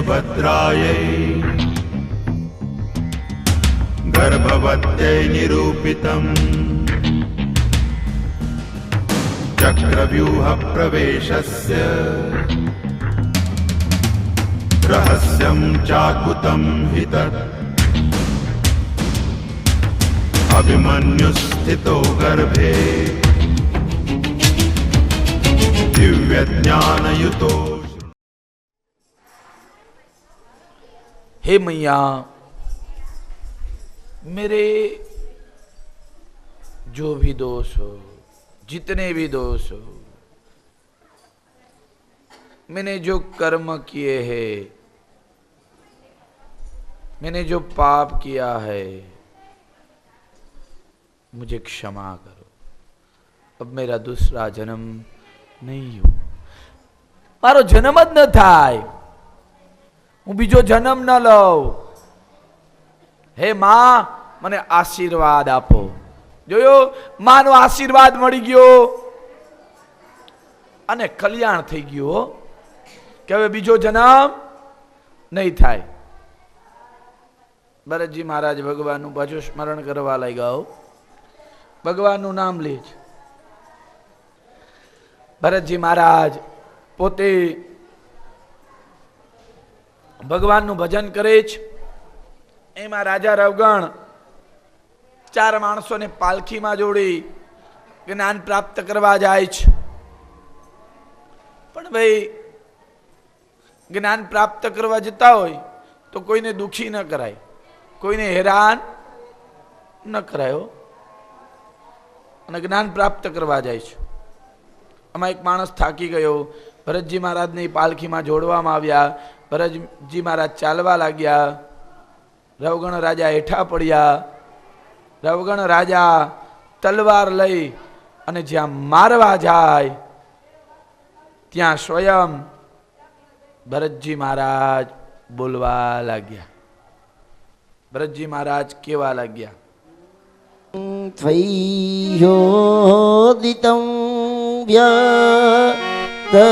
सुभद्रायै गर्भवत्यै निरूपितम् चक्रव्यूह प्रवेशस्य रहस्यं चाकुतं हि तत् अभिमन्युस्थितो गर्भे दिव्यज्ञानयुतो। हे मैया, मेरे जो भी दोष हो, जितने भी दोष हो, मैंने जो कर्म किए हैं, मैंने जो पाप किया है, मुझे क्षमा करो। अब मेरा दूसरा जन्म नहीं हो, मारो जन्म ज न थाय, हूँ बीजो जन्म न लઉં। हे मां, मने आशीर्वाद आपो। જોયો, માનો આશીર્વાદ મળી ગયો અને કલ્યાણ થઈ ગયો કે હવે બીજો જન્મ નહીં થાય। ભરતજી મહારાજ ભગવાનનું પાછું સ્મરણ કરવા લાગ્યા। ભગવાનનું નામ લે છે। ભરતજી મહારાજ પોતે ભગવાનનું ભજન કરે છે। એમાં રાજા રવગણ ચાર માણસોને પાલખીમાં જોડી જ્ઞાન પ્રાપ્ત કરવા જાય છે। પણ ભાઈ જ્ઞાન પ્રાપ્ત કરવા જતા હોય તો કોઈને દુખી ન કરાય, કોઈને હેરાન ન કરાયો અને જ્ઞાન પ્રાપ્ત કરવા જાય છે। આમાં એક માણસ થાકી ગયો, ભરતજી મહારાજને પાલખીમાં જોડવામાં આવ્યા। ભરતજી મહારાજ ચાલવા લાગ્યા। રવગણ રાજા હેઠા પડ્યા। રવગણ રાજા તલવાર લઈ અને જ્યાં મારવા જાય ત્યાં સ્વયં ભરતજી મહારાજ બોલવા લાગ્યા। ભરતજી મહારાજ કેવા લાગ્યા? ત્વય્યોદિतं વ્યતમવિપ્રલબ્ધ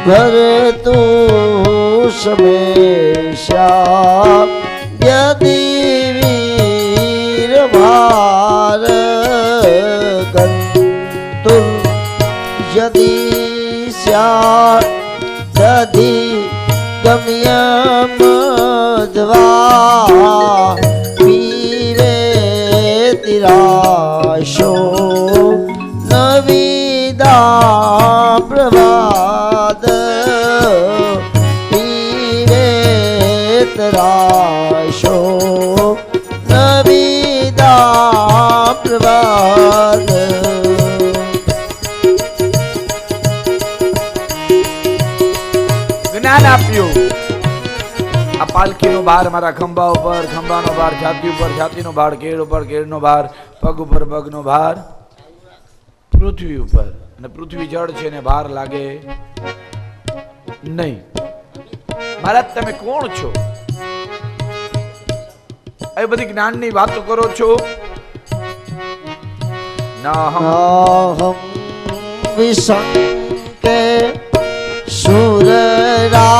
ભરતો સમેશા યદિવીર ભાર કંતુર યદિ સ્યાત દધિ ગમ્યમદ્વા પીવે તિરાશો નવિદા પ્રભાદ રાશો નવિદા પ્રભાત। જ્ઞાન આપ્યું। આ પાલખીનો ભાર મારા ખંભા ઉપર, ખંભાનો ભાર છાતી ઉપર, છાતીનો ભાર કેળ ઉપર, કેળનો ભાર પગ ઉપર, પગનો ભાર પૃથ્વી ઉપર, અને પૃથ્વી જળ છે ને ભાર લાગે નહીં। મહારાજ તમે કોણ છો? એ બધી જ્ઞાનની વાતો કરો છો। નાહમ વિશંકે સુરરાજ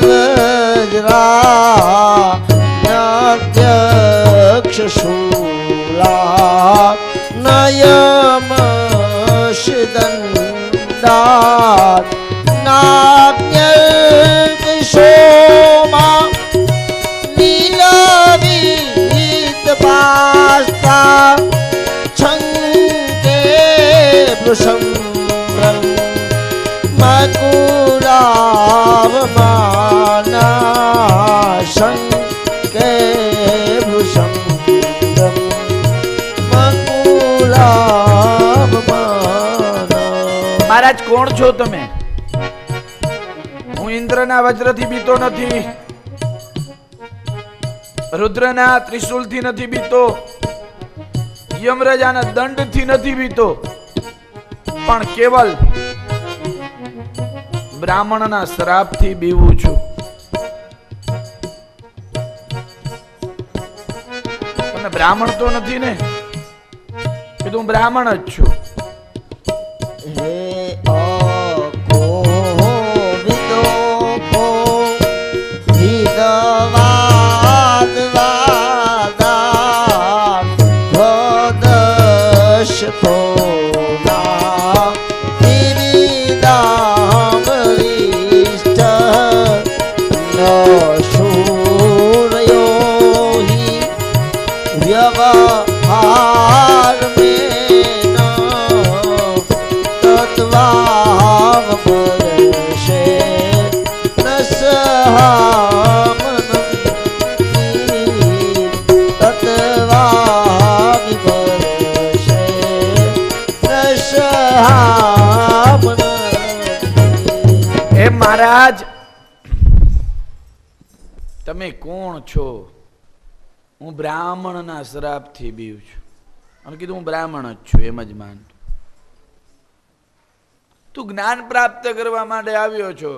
વજ્રા નાદ્યક્ષ શૂલા નયમ શિદંડાત નાગ્યર્ક શોમા નીલવિત પાસ્તા છંકે વૃષંભ્રમ મકુરાવમાના શંકે વૃષંભ્રમ મકુરાવમાના। મહારાજ કોણ છો તમે? હું ઇન્દ્રના વજ્રથી બીતો નથી, રુદ્રના ત્રિશુલથી નથી બીતો, યમરાજાના દંડથી નથી બીતો, પણ કેવલ બ્રાહ્મણના શ્રાપથી બીવું છું। તમે બ્રાહ્મણ તો નથી ને? કીધું હું બ્રાહ્મણ જ છું। હે તત્વામિ વર્ષે હે મહારાજ, તમે કોણ છો? હું બ્રાહ્મણના શ્રાપથી બીવ છું. અને કીધું હું બ્રાહ્મણ જ છું, એમ જ માન. તું જ્ઞાન પ્રાપ્ત કરવા માટે આવ્યો છો,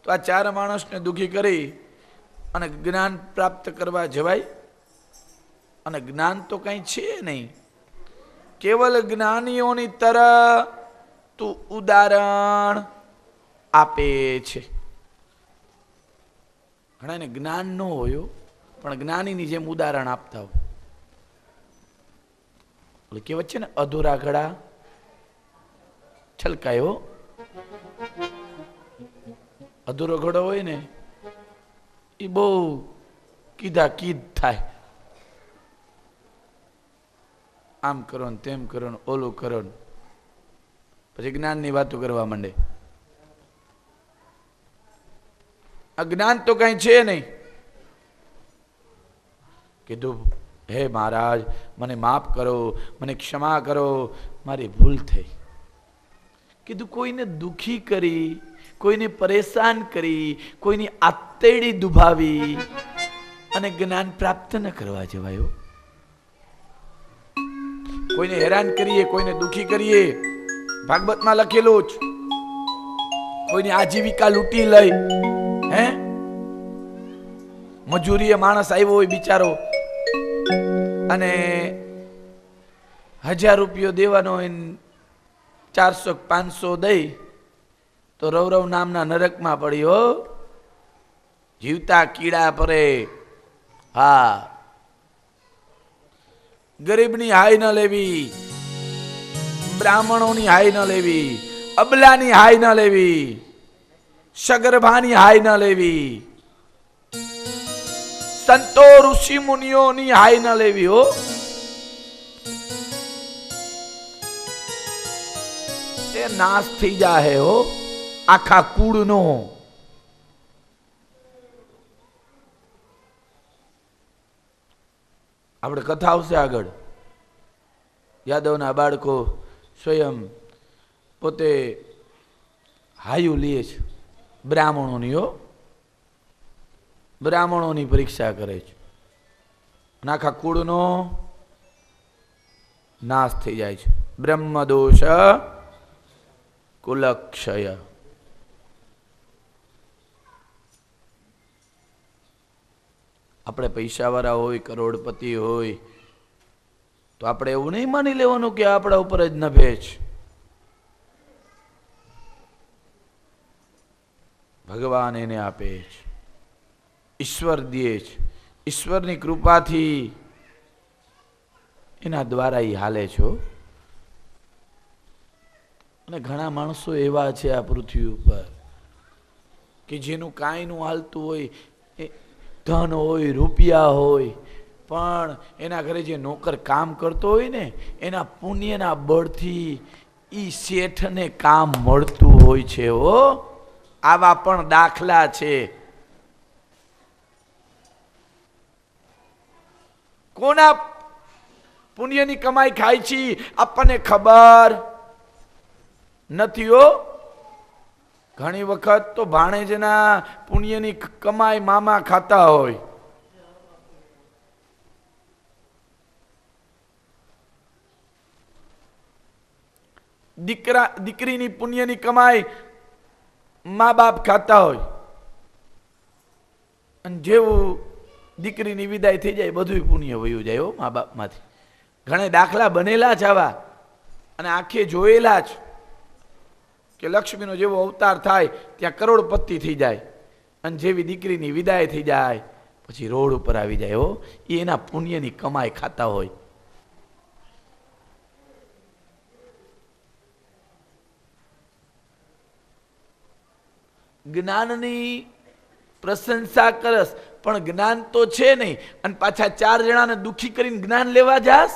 તો આ ચાર માણસને દુઃખી કરી અને જ્ઞાન પ્રાપ્ત કરવા જવાય? અને જ્ઞાન તો કઈ છે નહીં. કેવલ જ્ઞાનીઓની તરફ તું ઉદાહરણ આપે છે. ઘણાને જ્ઞાન ન હોય પણ જ્ઞાનીની જેમ ઉદાહરણ આપતા હોય. કહેવત છે ને, અધૂરા ઘડા છલકાયો. અધૂરો ઘડો હોય ને એ બહુ કીધા કીધ થાય. આમ કરો ને તેમ કરો ને ઓલું કરો ને પછી જ્ઞાનની વાતો કરવા માંડે. અજ્ઞાન તો કઈ છે નહીં. કીધું હે મહારાજ, મને માફ કરો, મને ક્ષમા કરો, મારી ભૂલ થઈ. કીધું કોઈને દુખી કરી, કોઈને પરેશાન કરી, કોઈની આતેડી દુભાવી અને જ્ઞાન પ્રાપ્ત ન કરવા જવાયો. કોઈને હેરાન કરીએ, કોઈને દુખી કરીએ, ભાગવતમાં લખેલું જ. કોઈની આજીવિકા લૂંટી લઈ, હે મજૂરીએ માણસ આવ્યો હોય બિચારો અને 1000 રૂપિયો દેવાનો હોય, 400-500 દઈ તો રવરવ નામના નરકમાં પડ્યો. જીવતા કીડા પરે. હા, ગરીબની હાય ન લેવી, બ્રાહ્મણોની હાય ન લેવી, અબલાની હાય ન લેવી, સગર્ભાની હાય ન લેવી, સંતો ઋષિ મુનિઓની હાય ન લેવી. હો, એ નાશ થઈ જાય. હો, આખા કુળનો. આપણે કથા આવશે આગળ. યાદવના બાળકો સ્વયં પોતે હાયું લે છે બ્રાહ્મણોની. હો, બ્રાહ્મણોની પરીક્ષા કરે છે. આખા કુળનો નાશ થઈ જાય છે. બ્રહ્મ દોષ કુલક્ષય. આપણે પૈસાવાળા હોય, કરોડપતિ હોય તો આપણે એવું નહીં માની લેવાનું કે આપણા ઉપર જ નભે છે. ભગવાન એને આપે છે, ઈશ્વર દે છે. ઈશ્વરની કૃપાથી એના દ્વારા એ હાલે છો. અને ઘણા માણસો એવા છે આ પૃથ્વી ઉપર કે જેનું કાંઈ નું હાલતું હોય, ધન હોય, રૂપિયા હોય, પણ એના ઘરે જે નોકર કામ કરતો હોય ને એના પુણ્યના બળથી ઈ શેઠને કામ મળતું હોય છે. હો, આવા પણ દાખલા છે. કોના પુણ્યની કમાઈ ખાય છે આપણને ખબર નથી. હો, ઘણી વખત તો ભાણેજના પુણ્યની કમાઈ મામા ખાતા હોય. દીકરીની પુણ્યની કમાઈ મા બાપ ખાતા હોય. અને જેવું દીકરીની વિદાય થઈ જાય બધું પુણ્ય વયું જાય. હો, મા બાપમાંથી ઘણા દાખલા બનેલા જ આવા અને આંખે જોયેલા જ કે લક્ષ્મીનો જેવો અવતાર થાય ત્યાં કરોડપતિ થઈ જાય અને જેવી દીકરીની વિદાય થઈ જાય પછી રોડ ઉપર આવી જાય. હો, એ એના પુણ્યની કમાઈ ખાતા હોય. જ્ઞાનની પ્રશંસા કરસ પણ જ્ઞાન તો છે નહીં અને પાછા 4 જણાને દુખી કરીને જ્ઞાન લેવા જાસ.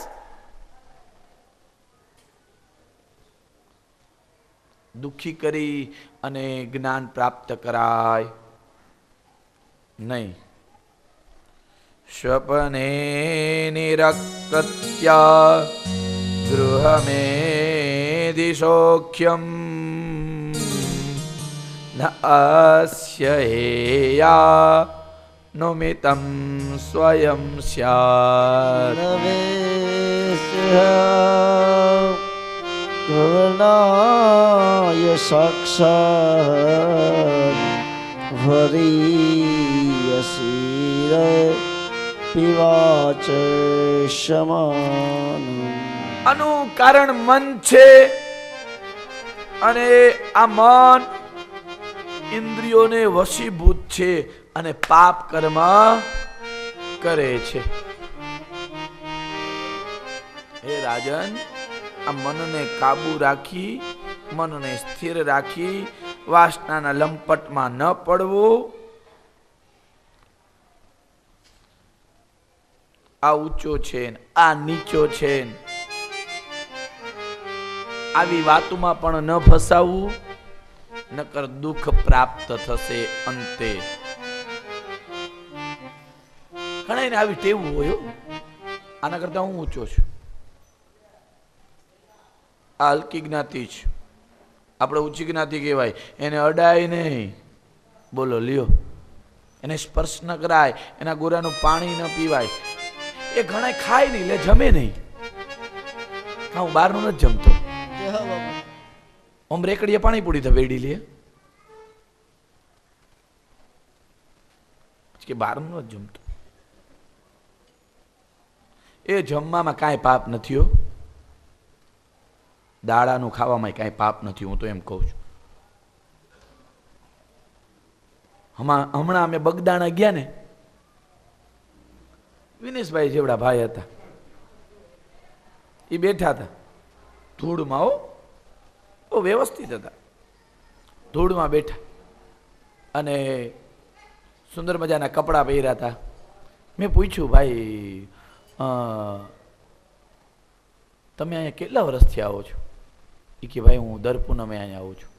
દુખી કરી અને જ્ઞાન પ્રાપ્ત કરાય નહીં. સ્વપ્ને નિરકૃત્યા ગૃહમેધિશોખ્યમ ન અસ્ય હેયા નુમિતમ સ્વયં સ્યાત. ગવર્ણાય સાક્ષાત વરીયસીર પીવાચ સમાન. આનું કારણ મન છે અને આ મન ઇન્દ્રિયોને વશીભૂત છે અને પાપ કર્મ કરે છે. હે રાજન, આ મનને કાબુ રાખી, મનને સ્થિર રાખી, વાસનાના લંપટમાં ન પડવું. આ ઊંચો છે ને આ નીચો છે, આવી વાતોમાં પણ ન ફસાવવું, નકર દુઃખ પ્રાપ્ત થશે અંતે. ઘણા એને આવી ટેવું હોય, આના કરતા હું ઊંચો છું, આ હલકી જ્ઞાતિ છે, આપણે ઊંચી જ્ઞાતિ કહેવાય, એને અડાય નહીં. બોલો લ્યો, એને સ્પર્શ ન કરાય, એના ગોરાનું પાણી ન પીવાય. એ ઘણા ખાય નહીં, લે જમે નહીં. હું બહારનું નથી જમતો. ઓમ રેકડીએ પાણી પૂરી તો વેડી લે કે બહારનું નથી જમતો. એ જમવામાં કાંઈ પાપ નથી હો, દાડાનું ખાવામાં કાંઈ પાપ નથી. હું તો એમ કહું છું. હમણાં અમે બગદાણા ગયા ને, વિનેશભાઈ જેવડા ભાઈ હતા, એ બેઠા હતા ધૂળમાં. ઓ વ્યવસ્થિત હતા, ધૂળમાં બેઠા અને સુંદર મજાના કપડાં પહેર્યા હતા. મેં પૂછ્યું, ભાઈ તમે અહીંયા કેટલા વર્ષથી આવો છો? એ કે ભાઈ હું દર પૂનમે અહીંયા આવું છું.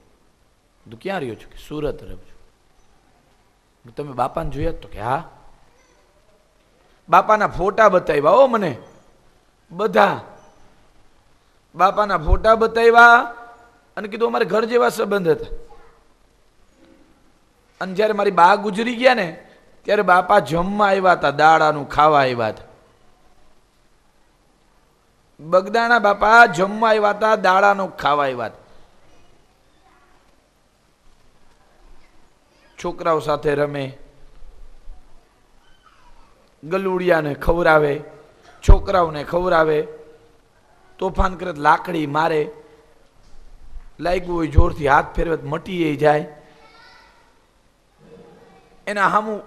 તું ક્યાં રહ્યો છો? કે સુરત રહું છું. તમે બાપાને જોયા? તો કે હા. બાપાના ફોટા બતાવ્યા હો મને, બધા બાપાના ફોટા બતાવ્યા અને કીધું અમારે ઘર જેવા સંબંધ હતા. અને જ્યારે મારી બા ગુજરી ગયા ને ત્યારે બાપા જમવા આવ્યા હતા, દાડાનું ખાવા આવ્યા હતા. બગદાણા બાપા જમવા આવ્યા હતા, દાડાનું ખાવા આવ્યા હતા. છોકરાઓ સાથે રમે, ગલુડિયાને ખવરાવે, છોકરાઓને ખવરાવે, તોફાન કરે, લાકડી મારે, લાગ્યું હોય જોરથી હાથ ફેરવે મટી જાય. એના સામું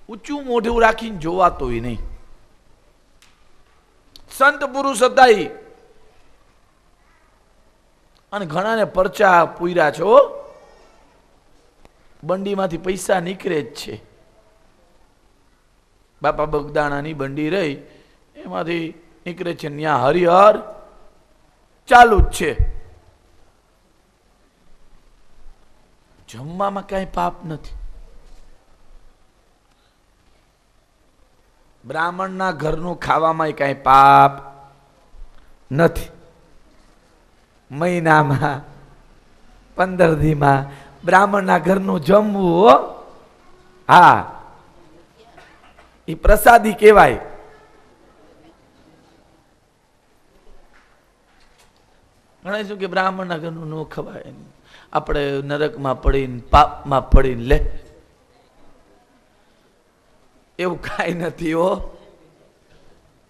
ઊંચું મોઢું રાખીને જોવાતોય નહીં. સંત પુરુષ હતા ઈ. અને ઘણાને પરચા પૂર્યા છે હો, બંડીમાંથી પૈસા નીકળે જ છે. બાપા બગદાણાની બંડી રહી એમાંથી નીકળે છે, ત્યાં હરિહર ચાલુ જ છે. જમવામાં કાંઈ પાપ નથી. બ્રાહ્મણના ઘરનું ખાવામાં કાંઈ પાપ નથી. મહિનામાં 15 દીમાં બ્રાહ્મણના ઘરનું જમવું હો. હા, એ પ્રસાદી કહેવાય. ઘણા શું કે બ્રાહ્મણના ઘરનું ન ખવાય, આપણે નરકમાં પડીને પાપમાં પડીને લે. એવું કાંઈ નથી હો,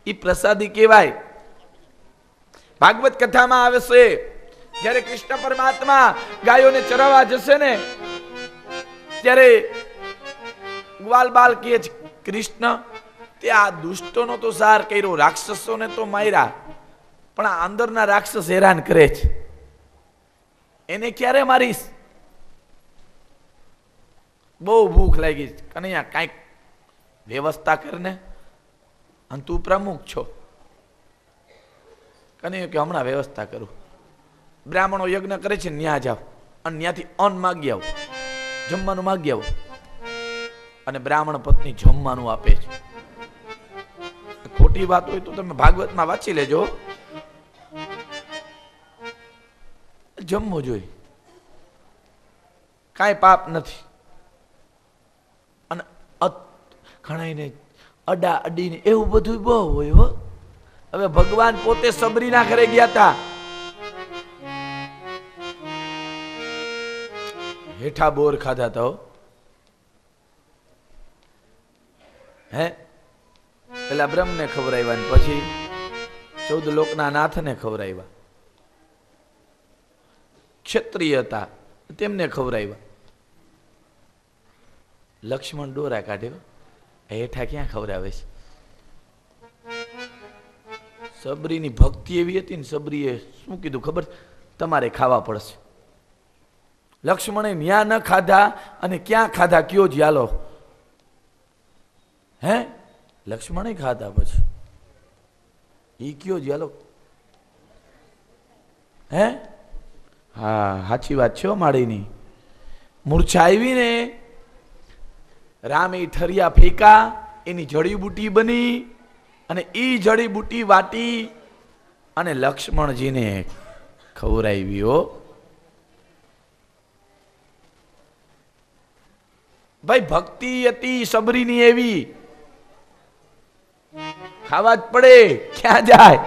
એ પ્રસાદી કહેવાય. ભાગવત કથામાં આવે છે, જ્યારે કૃષ્ણ પરમાત્મા ગાયોને ચરાવવા જશે ને ત્યારે ગ્વાલ બાલ કહે છે, કૃષ્ણ તે આ દુષ્ટોનો તો સાર કર્યો, રાક્ષસોને તો માર્યા, પણ આ અંદરના રાક્ષસ હેરાન કરે છે, એને ક્યારે મારીશ? બહુ ભૂખ લાગી છે, કનૈયા કાંઈક વ્યવસ્થા કરને, અને તું પ્રમુખ છો. કનૈયો કે હમણાં વ્યવસ્થા કરું. બ્રાહ્મણો યજ્ઞ કરે છે, ન્યા જાઓ અને ત્યાંથી અન્ન માગી આવો, જમવાનું માગી આવો. અને બ્રાહ્મણ પત્ની જમવાનું આપે છે. ખોટી વાત હોય તો તમે ભાગવતમાં વાંચી લેજો. જમવું જોઈએ, કાંઈ પાપ નથી. અને ઘણાને અડા અડીને એવું બધું બહુ હોય હો. હવે ભગવાન પોતે સબરીના ઘરે ગયા હતા, હેઠા બોર ખાધા હતા. હે પેલા બ્રહ્મને ખવડાવ્યા, પછી 14 લોકના નાથને ખવડાવ્યા. ક્ષત્રિય હતા તેમને ખવડાવ્યા. લક્ષ્મણ ડોરા કાઢ્યો, હેઠા ક્યાં ખવડાવે છે? સબરીની ભક્તિ એવી હતી ને, સબરીએ શું કીધું ખબર? તમારે ખાવા પડશે. લક્ષ્મણે ન્યા ન ખાધા અને ક્યાં ખાધા કયો જ હાલો. હે લક્ષ્મણે ખાધા પછી ઈ કયો જ હાલો. હે હા સાચી વાત છે માળીની. મૂર્છા આવી ને, રામે ઠરિયા ફેંકા, એની જડીબુટી બની અને ઈ જડીબુટી વાટી અને લક્ષ્મણજીને ખવડાવ્યો. ભાઈ ભક્તિ હતી સબરીની એવી, ખાવા જ પડે, ક્યાં જાય?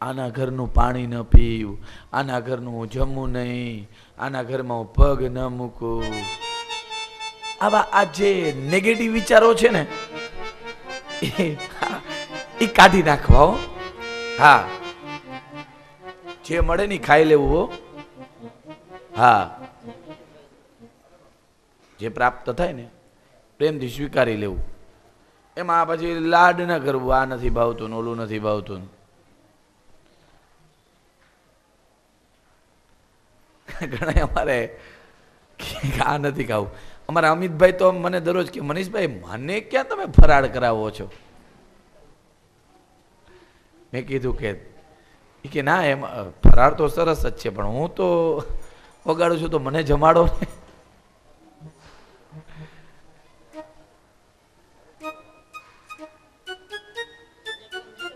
આના ઘરનું પાણી ન પીવું, આના ઘરનું હું જમવું નહીં, આના ઘરમાં હું પગ ન મૂકું. આવા આ જે નેગેટિવ વિચારો છે ને એ કાઢી નાખવા હો. હા જે મળે ને ખાઈ લેવું હો. હા જે પ્રાપ્ત થાય ને પ્રેમથી સ્વીકારી લેવું. એમાં પછી લાડ ન કરવું, આ નથી ભાવતું ઓલું નથી ભાવતું. ઘણા અમારે આ નથી ખાવું. અમારા અમિતભાઈ તો મને દરરોજ કે મનીષભાઈ મને ક્યાં તમે ફરાળ કરાવો છો? મેં કીધું કે ના એમ ફરાળ તો સરસ જ છે, પણ હું તો વગાડું છું તો મને જમાડો ને.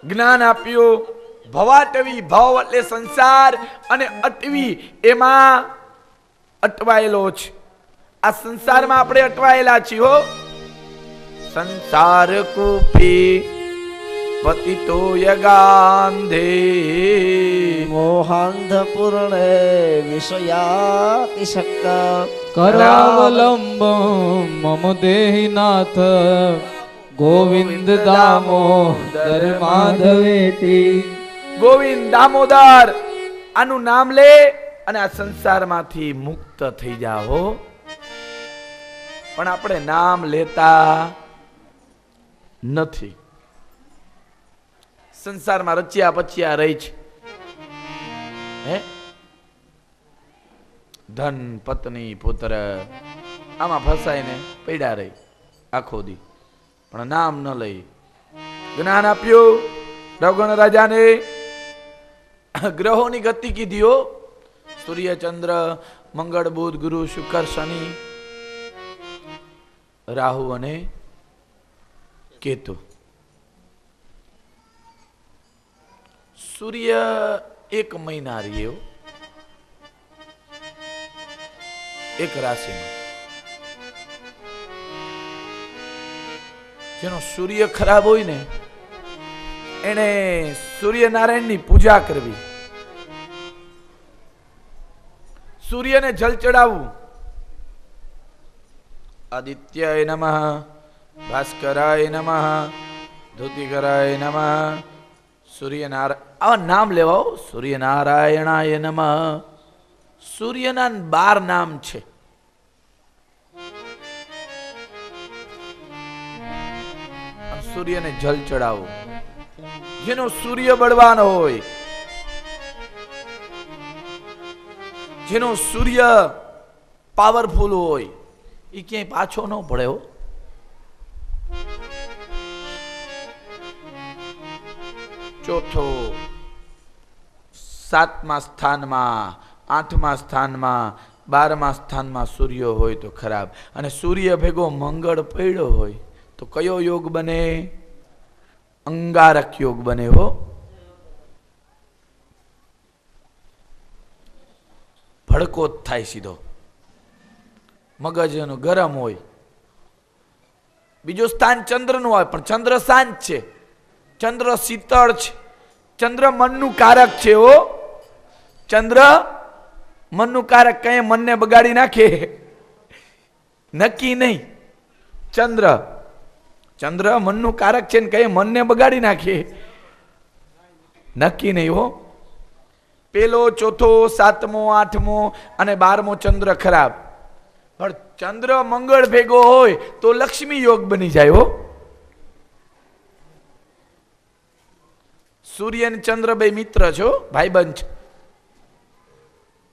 જ્ઞાન આપ્યું. ભવાટવી, ભવ એટલે સંસાર, અને અટવી એમાં અટવાયેલો છે. આ સંસારમાં આપણે અટવાયેલા છીએ હો. સંસાર કૂપી પતિતો યગાંધે મોહાંધ પૂર્ણે વિષયાતિ શક્ત કરાવલંબ મમ દેહિનાથ ગોવિંદ દામોદર માધવેતી. ગોવિંદ દામોદર આનું નામ લે અને આ સંસારમાંથી મુક્ત થઈ જાઓ. પણ આપણે નામ લેતા નથી. સંસારમાં રચ્યા પચ્યા રહી છે. હે ધન પત્ની પુત્ર આમાં ફસાઈને પડ્યા રહી આખો દી, પણ નામ ન લઈ. જ્ઞાન આપ્યું રવગણ રાજાને. ગ્રહોની ગતિ કીધી. સૂર્ય ચંદ્ર મંગળ બુધ ગુરુ શુક્ર શનિ રાહુ અને કેતુ. સૂર્ય 1 મહિના રહ્યો એક રાશિમાં. જેનો સૂર્ય ખરાબ હોય ને એને સૂર્યનારાયણની પૂજા કરવી, સૂર્યને જલ ચડાવવું. આદિત્યાય નમઃ, ભાસ્કરાય નમઃ, ધૃતિકરાય નમઃ. સૂર્યનારાયણ આવા નામ લેવા. સૂર્યનારાયણાય નમઃ. સૂર્યના 12 નામ છે. સૂર્યને જલ ચડાવો. જેનો સૂર્ય બળવાન હોય, જેનો સૂર્ય પાવરફુલ હોય, એ ક્યાંય પાછો ન પડે હો. ચોથો 7મા સ્થાનમાં, 8મા સ્થાનમાં, 12મા સ્થાનમાં સૂર્ય હોય તો ખરાબ. અને સૂર્ય ભેગો મંગળ પડ્યો હોય તો કયો યોગ બને? અંગારક યોગ બને હો. ભડકો જ થાય સીધો, મગજનું ગરમ હોય. બીજું સ્થાન ચંદ્રનું હોય, પણ ચંદ્ર શાંત છે, ચંદ્ર શીતળ છે, ચંદ્ર મનનું કારક છે. હો, ચંદ્ર મનનું કારક, કઈ મનને બગાડી નાખે નક્કી નહીં. ચંદ્ર મનનું કારક છે ને કઈ મનને બગાડી નાખે નક્કી નહીં. હો, પેલો, ચોથો, 7મો, 8મો અને 12મો ચંદ્ર ખરાબ. પણ ચંદ્ર મંગળ ભેગો હોય તો લક્ષ્મી યોગ બની જાય. હો, સૂર્ય અને ચંદ્ર બે મિત્ર છો, ભાઈબંધ છે,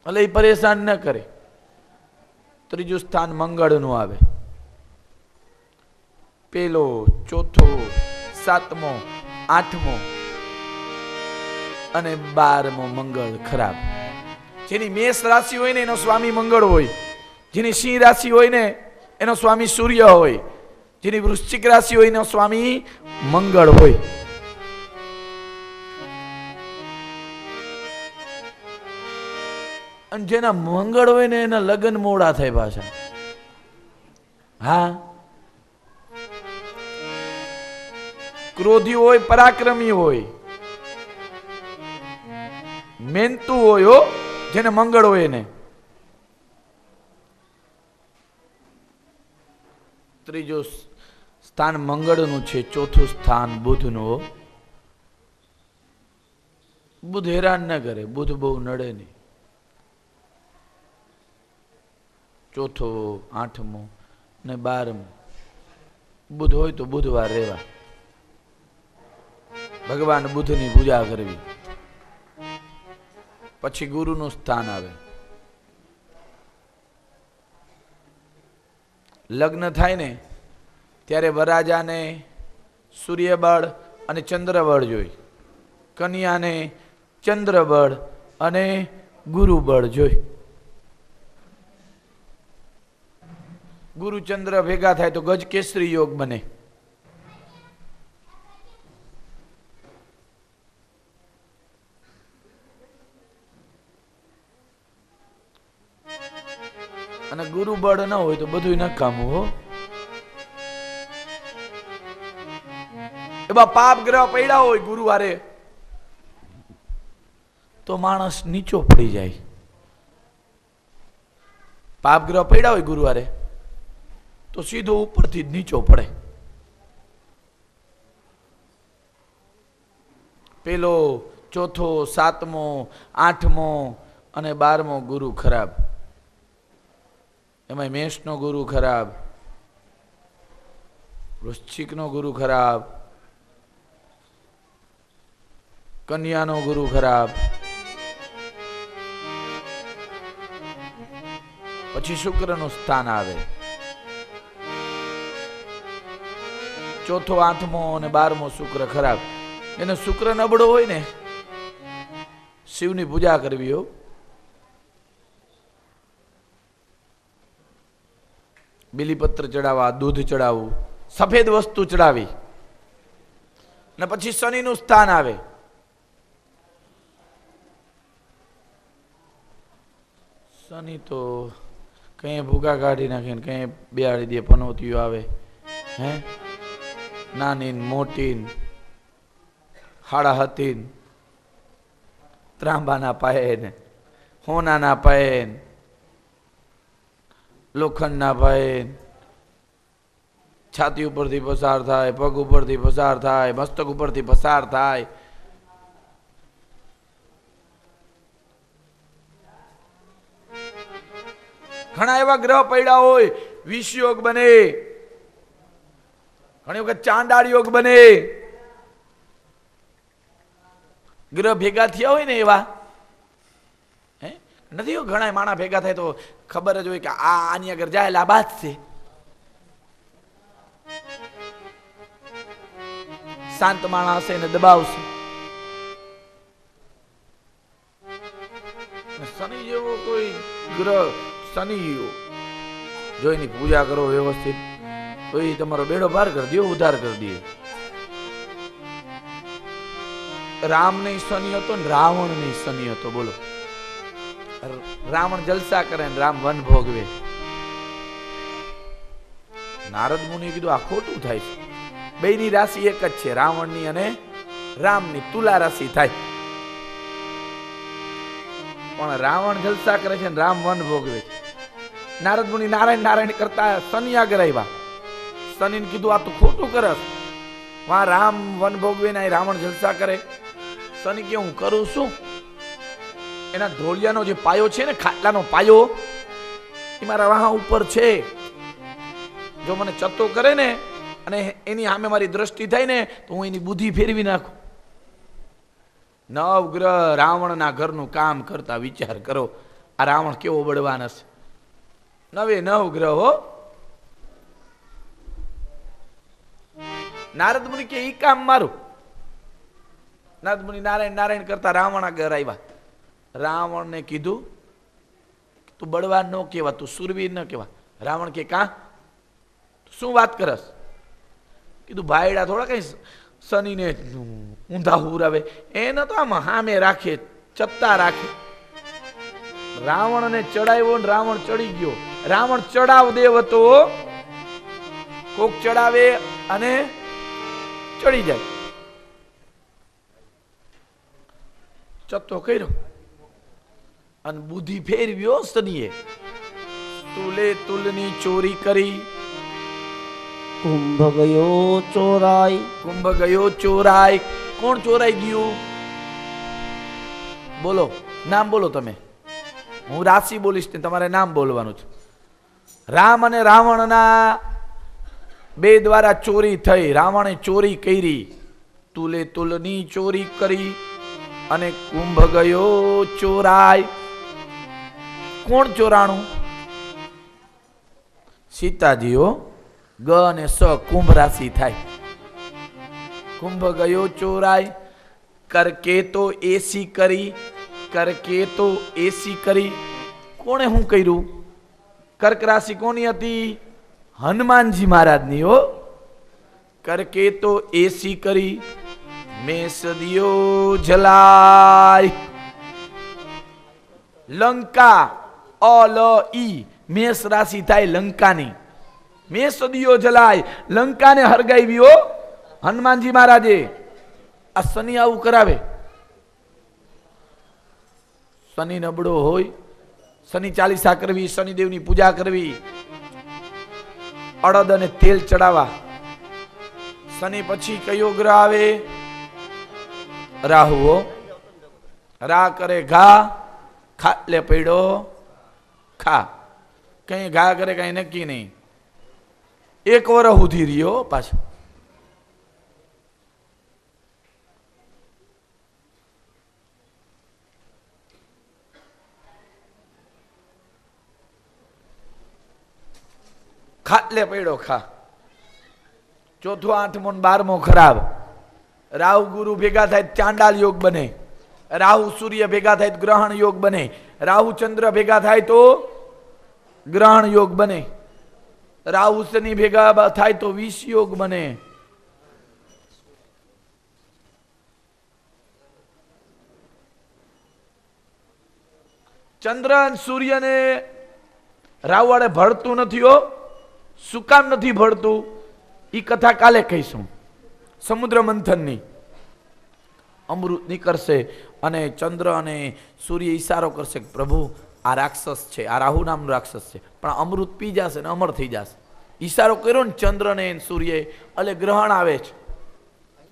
એટલે એ પરેશાન ન કરે. ત્રીજું સ્થાન મંગળનું આવે. પેલો, ચોથો, 7મો, 8મો અને 12મો મંગળ ખરાબ. જેની મેષ રાશિ હોય ને એનો સ્વામી મંગળ હોય, જેની સિંહ રાશિ હોય ને એનો સ્વામી સૂર્ય હોય, જેની વૃશ્ચિક રાશિ હોય એનો સ્વામી મંગળ હોય. અને જેના મંગળ હોય ને એના લગ્ન મોડા થાય પાછા. હા, ક્રોધી હોય, પરાક્રમી હોય, મહેનતુ હોય. હો, જેને મંગળ હોય એને. ત્રીજું સ્થાન મંગળનું છે, ચોથું સ્થાન બુધનું. બુધ હેરાન ન કરે, બુધ બહુ નડે નહીં. ચોથો, 8મો ને 12મો બુધ હોય તો બુધવાર રહેવા, ભગવાન બુધની પૂજા કરવી. પછી ગુરુનું સ્થાન આવે. લગ્ન થાય ને ત્યારે વરરાજાને સૂર્યબળ અને ચંદ્રબળ જોઈ, કન્યાને ચંદ્રબળ અને ગુરુબળ જોઈ. ગુરુ ચંદ્ર ભેગા થાય તો ગજકેસરી યોગ બને. અને ગુરુ બળ ન હોય તો બધું નકામું. હો, એવા પાપ ગ્રહ પડ્યા હોય ગુરુવારે તો માણસ નીચો પડી જાય. પાપ ગ્રહ પડ્યા હોય ગુરુવારે તો સીધો ઉપરથી નીચો પડે. પેલો, ચોથો, 7મો, 8મો અને 12મો ગુરુ ખરાબ. એમાં મેષનો ગુરુ ખરાબ, વૃશ્ચિકનો ગુરુ ખરાબ, કન્યાનો ગુરુ ખરાબ. પછી શુક્રનું સ્થાન આવે. ચોથો, 8મો અને 12મો શુક્ર ખરાબ. એને શુક્ર નબળો હોય ને શિવની પૂજા કરવી. હો, બિલીપત્ર ચડાવવા, દૂધ ચડાવવું, સફેદ વસ્તુ ચડાવી. ને પછી શનિનું સ્થાન આવે. શનિ તો કઈ ભૂગા કાઢી નાખે ને કઈ બેહાડી દે, પનોતીઓ આવે. હે, નાની મોટી, હાડા હતી, ત્રાંબાના પાયે ને હોનાના પાયે, લોખંડના પાયે, છાતી ઉપરથી પસાર થાય, પગ ઉપરથી પસાર થાય, મસ્તક ઉપરથી પસાર થાય. ઘણા એવા ગ્રહ પડ્યા હોય, વિષ યોગ બને, ઘણી વખત ચાંડાળ યોગ બને. ગ્રહ ભેગા થયા હોય ને એવા નથી. ઘણા માણા ભેગા થાય તો ખબર જ હોય કે આની આગળ જાય એટલે આ બાદ છે. શાંત માણસ હશે ને દબાવશે. શનિ જેવો કોઈ ગ્રહ, શનિ જો એની પૂજા કરો વ્યવસ્થિત તો એ તમારો બેડો પાર કરી દે, ઉધાર કરી દે. રામ ને શનિ હતો ને રાવણ ને શનિ હતો. બોલો, રાવણ જલસા કરે ને રામ વન ભોગવે. નારદ મુનિ કીધું આ ખોટું થાય છે. બેની રાશિ એક જ છે, રાવણની અને રામની તુલા રાશિ થાય. પણ રાવણ જલસા કરે છે ને રામ વન ભોગવે છે. નારદ મુનિ નારાયણ નારાયણ કરતા શનિ આગળ આવ્યા. શનિ કીધું આ તું ખોટું કરસ. વા રામ વન ભોગવે ને રાવણ જલસા કરે. શનિ કે હું કરું શું? એના ધોળિયાનો જે પાયો છે ને, ખાટલાનો પાયો, એ મારા વાહ ઉપર છે. જો મને ચત્તો કરે ને અને એની સામે મારી દ્રષ્ટિ થાય ને તો હું એની બુદ્ધિ ફેરવી નાખું. નવગ્રહ રાવણના ઘરનું કામ કરતા વિચાર કરો. આ રાવણ કેવો બળવાન હશે. નવે નવ ગ્રહ હો. નારદ મુનિ કે ઈ કામ મારું. નારદ મુનિ નારાયણ નારાયણ કરતા રાવણ આગળ આવ્યા. રાવણ ને કીધું તું બળવાન ન કહેવા, તું સુરવીર ન કહેવા. રાવણ કે કા શું વાત કરસ? કીધું ભાઈડા થોડા કઈ શનિને ઊંધા હુરાવે, એને તો આમ હામે રાખે, ચત્તા રાખે. રાવણને ચડાવ્યો ને રાવણ ચડી ગયો. રાવણ ચડાવ દેવ હતો. કોક ચડાવે અને ચડી જાય. ચત્તો કર્યો અને બુદ્ધિ ફેરવ્યો શનિએ. તુલે તુલની ચોરી કરી. કુંભ ગયો ચોરાય. કુંભ ગયો ચોરાય. કોણ ચોરાઈ ગયું? બોલો, નામ બોલો તમે. હું રાશિ બોલીશ ને તમારે નામ બોલવાનું છે. રામ અને રાવણના બે દ્વારા ચોરી થઈ. રાવણે ચોરી કરી, તુલે તુલની ચોરી કરી અને કુંભ ગયો ચોરાય. કોણ ચોરાણું? સીતાજીઓ. ગ અને સ કુંભ રાશિ થાય. કુંભ ગયો ચોરાય. કરકે તો એસી કરી. કરકે તો એસી કરી. કોણે હું કર્યું? કર્ક રાશિ કોની હતી? હનુમાનજી મહારાજની હો. કરકે તો એસી કરી. મેષ દિયો જલાય. લંકા અલ ઈ મેષ રાશિ થાય લંકાની. મેષ દિયો જલાય. લંકાને હરગાવ્યો હનુમાનજી મહારાજે. આ શનિ આવું કરાવે. શનિ નબળો હોય, શનિ ચાલીસા કરવી, શનિદેવની પૂજા કરવી, અડદ અને તેલ ચડાવવા. શનિ પછી કયો ગ્રહ આવે? રાહુ. રા કરે ઘા, ખાટલે પડ્યો ખા. કઈ ઘા કરે કઈ નક્કી નહીં. એક વર્ષ સુધી રહ્યો પાછો. ખાટલે પડ્યો ખા. ચોથો, આઠમો ને 12મો ખરાબ. રાહુ ગુરુ ભેગા થાય ચાંડાલ યોગ બને. રાહુ સૂર્ય ભેગા થાય તો ગ્રહણ યોગ બને. રાહુ ચંદ્ર ભેગા થાય તો ગ્રહણ યોગ બને. રાહુ શનિ ભેગા થાય તો વિષ યોગ બને. ચંદ્ર અને સૂર્યને રાહુ વાળે ભળતું નથી હો. શું કામ નથી ભળતું? એ કથા કાલે કહીશું. સમુદ્ર મંથનની. અમૃત નીકળશે અને ચંદ્ર અને સૂર્ય ઈશારો કરશે કે પ્રભુ આ રાક્ષસ છે, આ રાહુ નામનો રાક્ષસ છે, પણ અમૃત પી જશે ને અમર થઈ જશે. ઈશારો કર્યો ને ચંદ્ર ને સૂર્ય. એટલે ગ્રહણ આવે છે.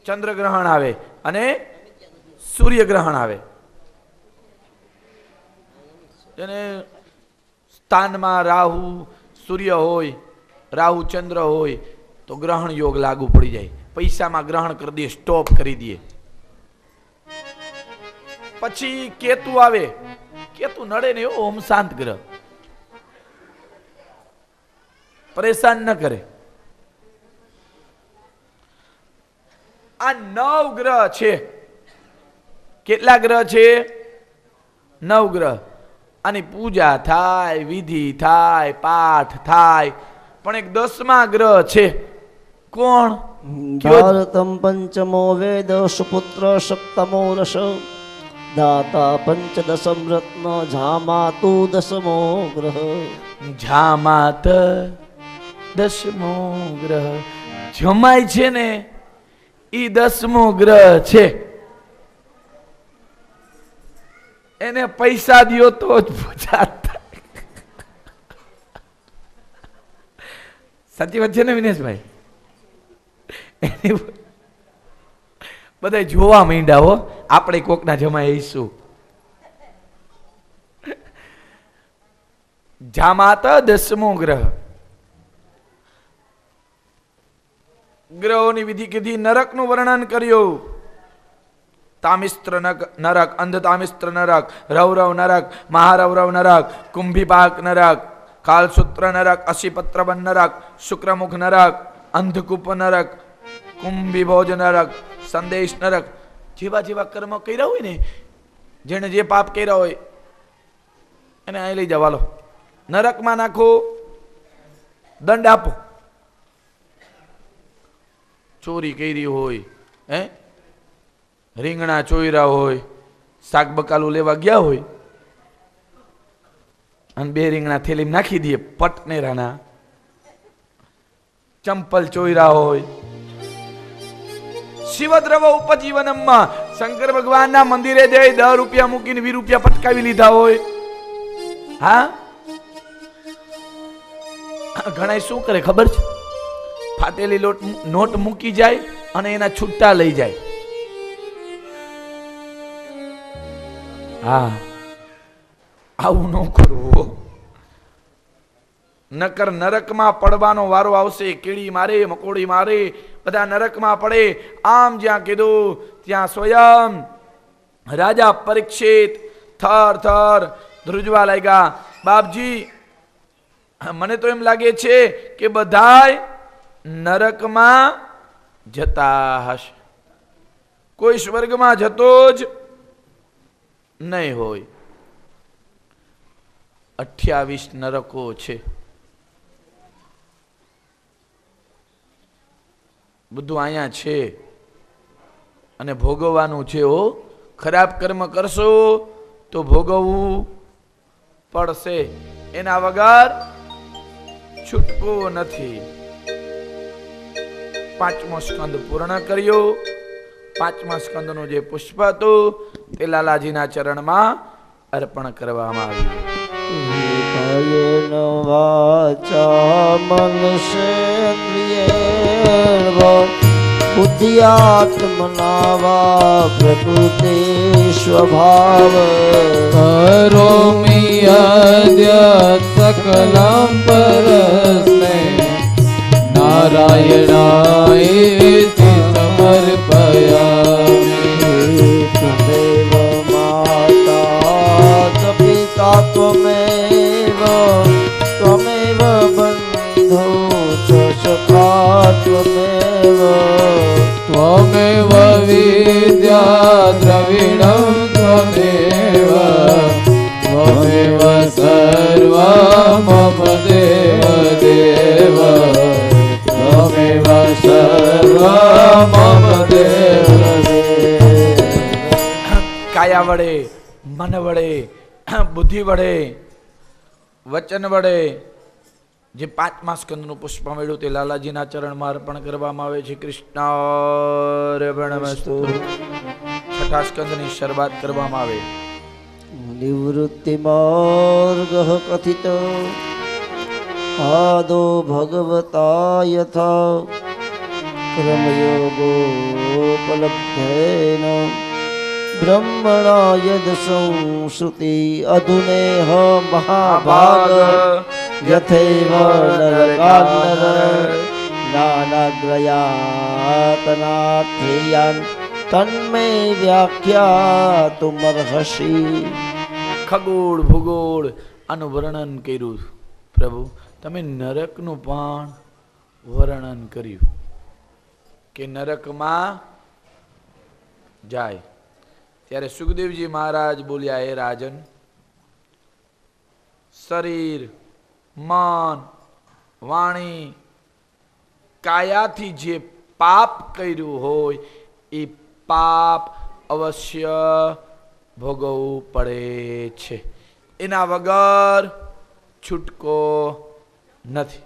ચંદ્ર ગ્રહણ આવે અને સૂર્ય ગ્રહણ આવે. એને સ્થાનમાં રાહુ સૂર્ય હોય, રાહુ ચંદ્ર હોય તો ગ્રહણ યોગ લાગુ પડી જાય. પૈસામાં ગ્રહણ કરી દે, સ્ટોપ કરી દે. પછી કેતુ આવે. કેતુ નડે ને એવો ઓમ શાંત ગ્રહ, પરેશાન ન કરે. આ 9 ગ્રહ છે. કેટલા ગ્રહ છે? 9 ગ્રહ. આની પૂજા થાય, વિધિ થાય, પાઠ થાય, પણ એક 10મા ગ્રહ છે. કોણ? ભારતમ પંચમો વેદ સુપુત્ર સપ્તમો રસ દાતા પંચદશમ રત્ન ઝામાતુ દશમો ગ્રહ. જામાત 10મો ગ્રહ. જમાય છે ને ઈ 10મો ગ્રહ છે. એને પૈસા દ્યો તો જ પૂજા થાય. સાચી વાત છે ને વિનેશભાઈ? બધા જોવા માંડ્યા હો, આપણે કોકના જમાય આવીશું. જામાત 10મો ગ્રહ. ગ્રહોની વિધિ કીધી. નરકનું વર્ણન કર્યું. તામિસ્ત્ર નરક, અંધતામિસ્ત્ર નરક, રૌરવ નરક, મહારૌરવ નરક, કુંભીપાક નરક, કાલસૂત્ર નરક, અશીપત્રબન નરક, શુક્રમુખ નરક, અંધકૂપ નરક, કુંભીભોજ નરક, સંદેશ નરક. જેવા જેવા કર્મ કર્યા હોય ને, જેને જે પાપ કર્યા હોય એને અહીં લઈ જવાલો, નરકમાં નાખો, દંડ આપો. ચોરી કરી હોય, રીંગણા ચોર્યા હોય, શાક બકાલું લેવા ગયા હોય અને 2 રીંગણા થેલીમાં નાખી દઈએ પટનેરાના. ચંપલ ચોર્યા હોય, શિવદ્રવ ઉપજીવનમાં શંકર ભગવાનના મંદિરે જઈ 10 રૂપિયા મૂકીને 20 રૂપિયા પટકાવી લીધા હોય. હા, ઘણા શું કરે ખબર છે? ફાટેલી નોટ મૂકી જાય અને એના છૂટા લઈ જાય. હા, આવું ન કરવું. નકર નરકમાં પડવાનો વારો આવશે. કીડી મારે, મકોડી મારે, બધા નરકમાં પડે. આમ જ્યાં કીધું ત્યાં સ્વયં રાજા પરીક્ષિત થર થર ધ્રુજવા લાગ્યા. બાપજી, મને તો એમ લાગે છે કે બધાય નરકમાં જતા હશે, કોઈ સ્વર્ગમાં જતો જ નહીં હોય. 28 નરકો છે. બધું અહીંયા છે અને ભોગવવાનું છે. હો, ખરાબ કર્મ કરશો તો ભોગવવું પડશે. એના વગર છૂટકો નથી. 5મો સ્કંદ પૂર્ણ કર્યો. 5મા સ્કંદનું જે પુષ્પ હતું તે લાલાજીના ચરણમાં અર્પણ કરવામાં આવ્યું. કાયેન વાચા મનસેન્દ્રિયેર્વ બુદ્ધ્યાત્મના વા પ્રકૃતિ સ્વભાવ કરોમિ યદ્ય સકલં પરસ્મૈ નારાયણાય સમર્પયામિ. ત્વમેવ માતા ચ પિતા ત્વમેવ ત્વમેવ બંધો ચ સખા ત્વમેવ ત્વમેવ વિદ્યા દ્રવિણં ત્વમેવ ત્વમેવ સર્વં મમ દેવ દેવ ત્વમેવ સર્વં મમ દેવ દેવ. કાયા વડે, મન વડે, બુદ્ધિ વડે, વચન વડે જે 5મા સ્કંદનું પુષ્પ મળ્યું તે લાલાજીના ચરણમાં અર્પણ કરવામાં આવે છે. કૃષ્ણાર્પણમસ્તુ. 6ઠા સ્કંદની શરૂઆત કરવામાં આવે. નિવૃત્તિ માર્ગ કથિત આદો ભગવતા યથા કર્મયોગોપલબ્ધેન બ્રહ્મણા યદ સંશ્રુતિ અધુનેહ મહાભાગ યથૈવ નરકાનર નાનાગ્રયાતનાથ્રિયાન તન્મે વ્યાખ્યાતુમર્હસી. ખગોળ ભૂગોળ આનું વર્ણન કર્યું. પ્રભુ, તમે નરકનું પણ વર્ણન કર્યું કે નરકમાં જાય ત્યારે સુખદેવજી મહારાજ બોલ્યા, હે રાજન, શરીર, મન, વાણી, કાયાથી જે પાપ કર્યું હોય એ પાપ અવશ્ય ભોગવવું પડે છે. એના વગર છૂટકો નથી.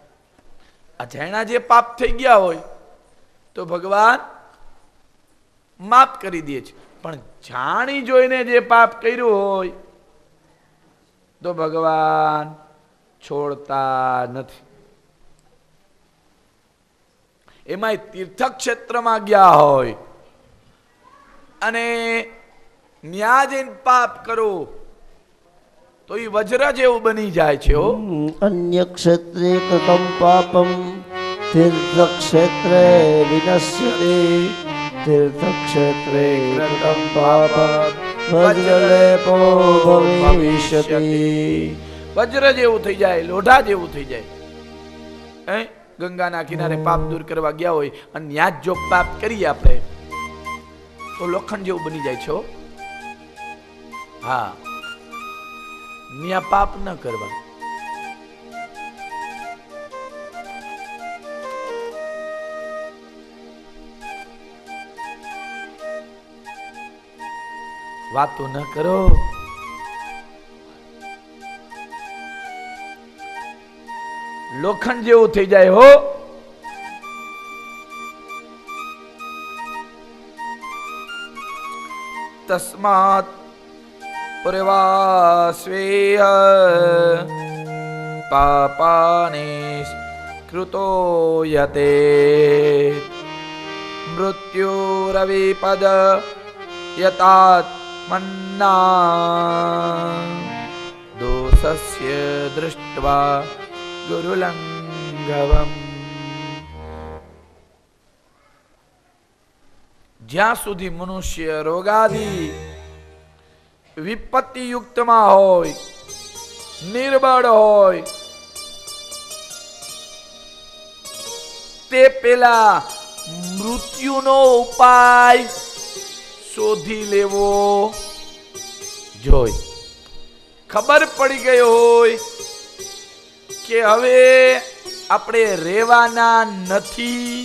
અજાણ્યા જે પાપ થઈ ગયા હોય તો ભગવાન માફ કરી દે છે, પણ જાણી જોઈને જે પાપ કર્યું હોય તો ભગવાન છોડતા નથી. એમાં તીર્થક્ષેત્રમાં ગયા હોય અને ન્યા જઈને પાપ કરો તો એ વજ્ર જેવું બની જાય છે. અન્ય ક્ષેત્રે કૃતમ પાપમ તીર્થક્ષેત્રે વિનશ્યતે. તીર્થક્ષેત્રે કૃતમ પાપમ વજ્રલેપો ભવિષ્યતિ. વજ્ર જેવું થઈ જાય, લોઢા જેવું થઈ જાય. ગંગાના કિનારે પાપ દૂર કરવા ગયા હોય અને ત્યાં જ જો પાપ કરીએ આપણે તો લોખંડ જેવું બની જાય છે. હા, ત્યાં પાપ ન કરવા. વાતો ન કરો. લોખંડ જેવું થઈ જાય હો. તસ્માત પૂર્વાસ્વેય પાપાનિ કૃતો યતે મૃત્યુરવિપદ યતાત્મન્ના દોષસ્ય દૃષ્ટ્વા ગુરુલંઘવમ. જ્યાં સુધી મનુષ્ય રોગાદી વિપત્તિ યુક્તમાં હોય, નિર્બળ હોય, તે પેલા મૃત્યુનો ઉપાય શોધી લેવો જોઈ. ખબર પડી ગઈ હોય કે હવે આપણે રહેવાના નથી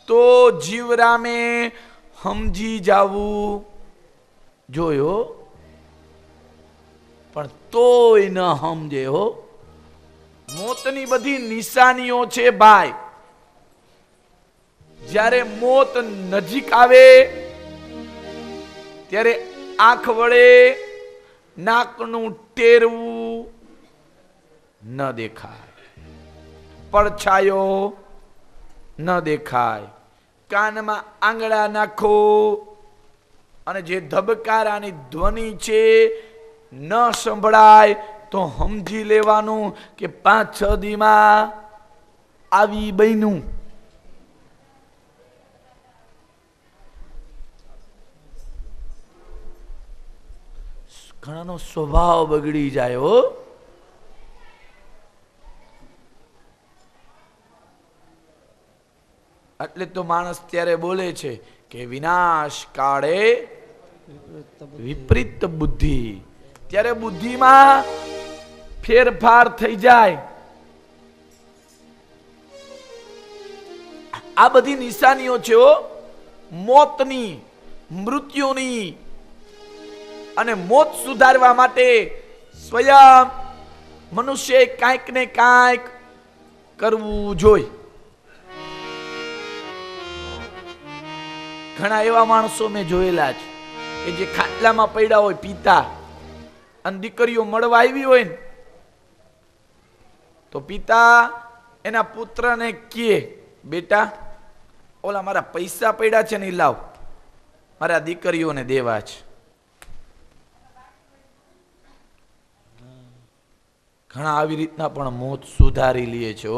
તો જીવરામે સમજી જાવું જોયો, પણ તોય ન સમજે હો. મોતની બધી નિશાનીઓ છે ભાઈ. જ્યારે મોત નજીક આવે ત્યારે આંખ વડે નાકનું ટેરવું ન દેખાય, પડછાયો ન દેખાય, કાનમાં આંગળા નાખો અને જે ધબકારાની ધ્વનિ છે ન સંભળાય તો સમજી લેવાનું કે 5-6 દીમાં આવી બન્યું. ઘણાનો સ્વભાવ બગડી જાય હો. એટલે તો માણસ ત્યારે બોલે છે કે વિનાશ કાળે વિપરીત બુદ્ધિ. ત્યારે બુદ્ધિમાં ફેરફાર થઈ જાય. આ બધી નિશાનીઓ છે મોતની, મૃત્યુની. અને મોત સુધારવા માટે સ્વયં મનુષ્ય કાંઈક ને કાંઈક કરવું જોઈએ. ઘણા એવા માણસો મેં જોયેલા છે કે જે ખાટલામાં પડ્યા હોય પિતા, અને દીકરીઓ મળવા આવી હોય ને તો પિતા એના પુત્રને કહે, બેટા ઓલા મારા પૈસા પડ્યા છે ને લાવ, મારા દીકરીઓને દેવા છે. ઘણા આવી રીતના પણ મોત સુધારી લે છે.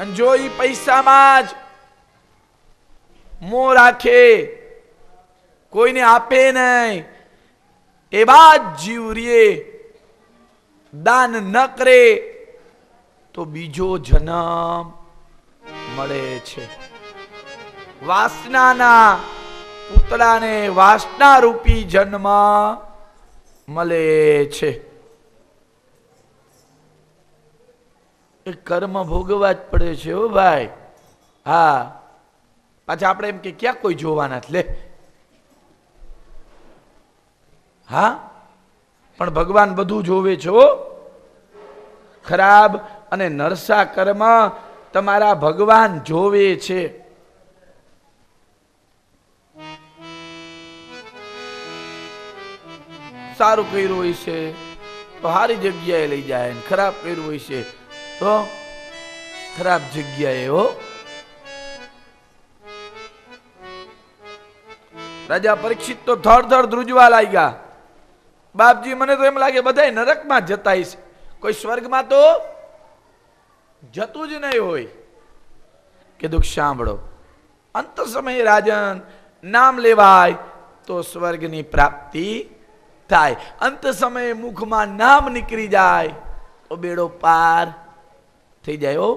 અને જો ઈ પૈસામાં જ મોહ રાખે, કોઈને આપે નહીં, એવા જ જીવ રે, દાન ન કરે તો બીજો જન્મ મળે છે. વાસનાના પૂતળાને વાસના રૂપી જન્મ મળે છે. એ કર્મ ભોગવવા જ પડે છે હો ભાઈ. હા, પાછા આપણે એમ કે ક્યાં કોઈ જોવાના લે. હા, પણ ભગવાન બધું જોવે છે હો. ખરાબ અને નરસા કર્મ તમારા ભગવાન જોવે છે. સારું કર્યું હોય છે તો સારી જગ્યાએ લઈ જાય, ખરાબ કર્યું હોય છે તો ખરાબ જગ્યાએ. હો, રાજા પરીક્ષિત તો થર થર ધ્રુજવા લાગ્યા. બાપજી, મને તો એમ લાગે બધા નરકમાં જતા છે, કોઈ સ્વર્ગમાં તો જતું જ નહીં હોય. કીધું સાંભળો, અંત સમયે રાજન નામ લેવાય તો સ્વર્ગની પ્રાપ્તિ થાય. અંત સમયે મુખમાં નામ નીકળી જાય તો બેડો પાર થઈ જાય. હો,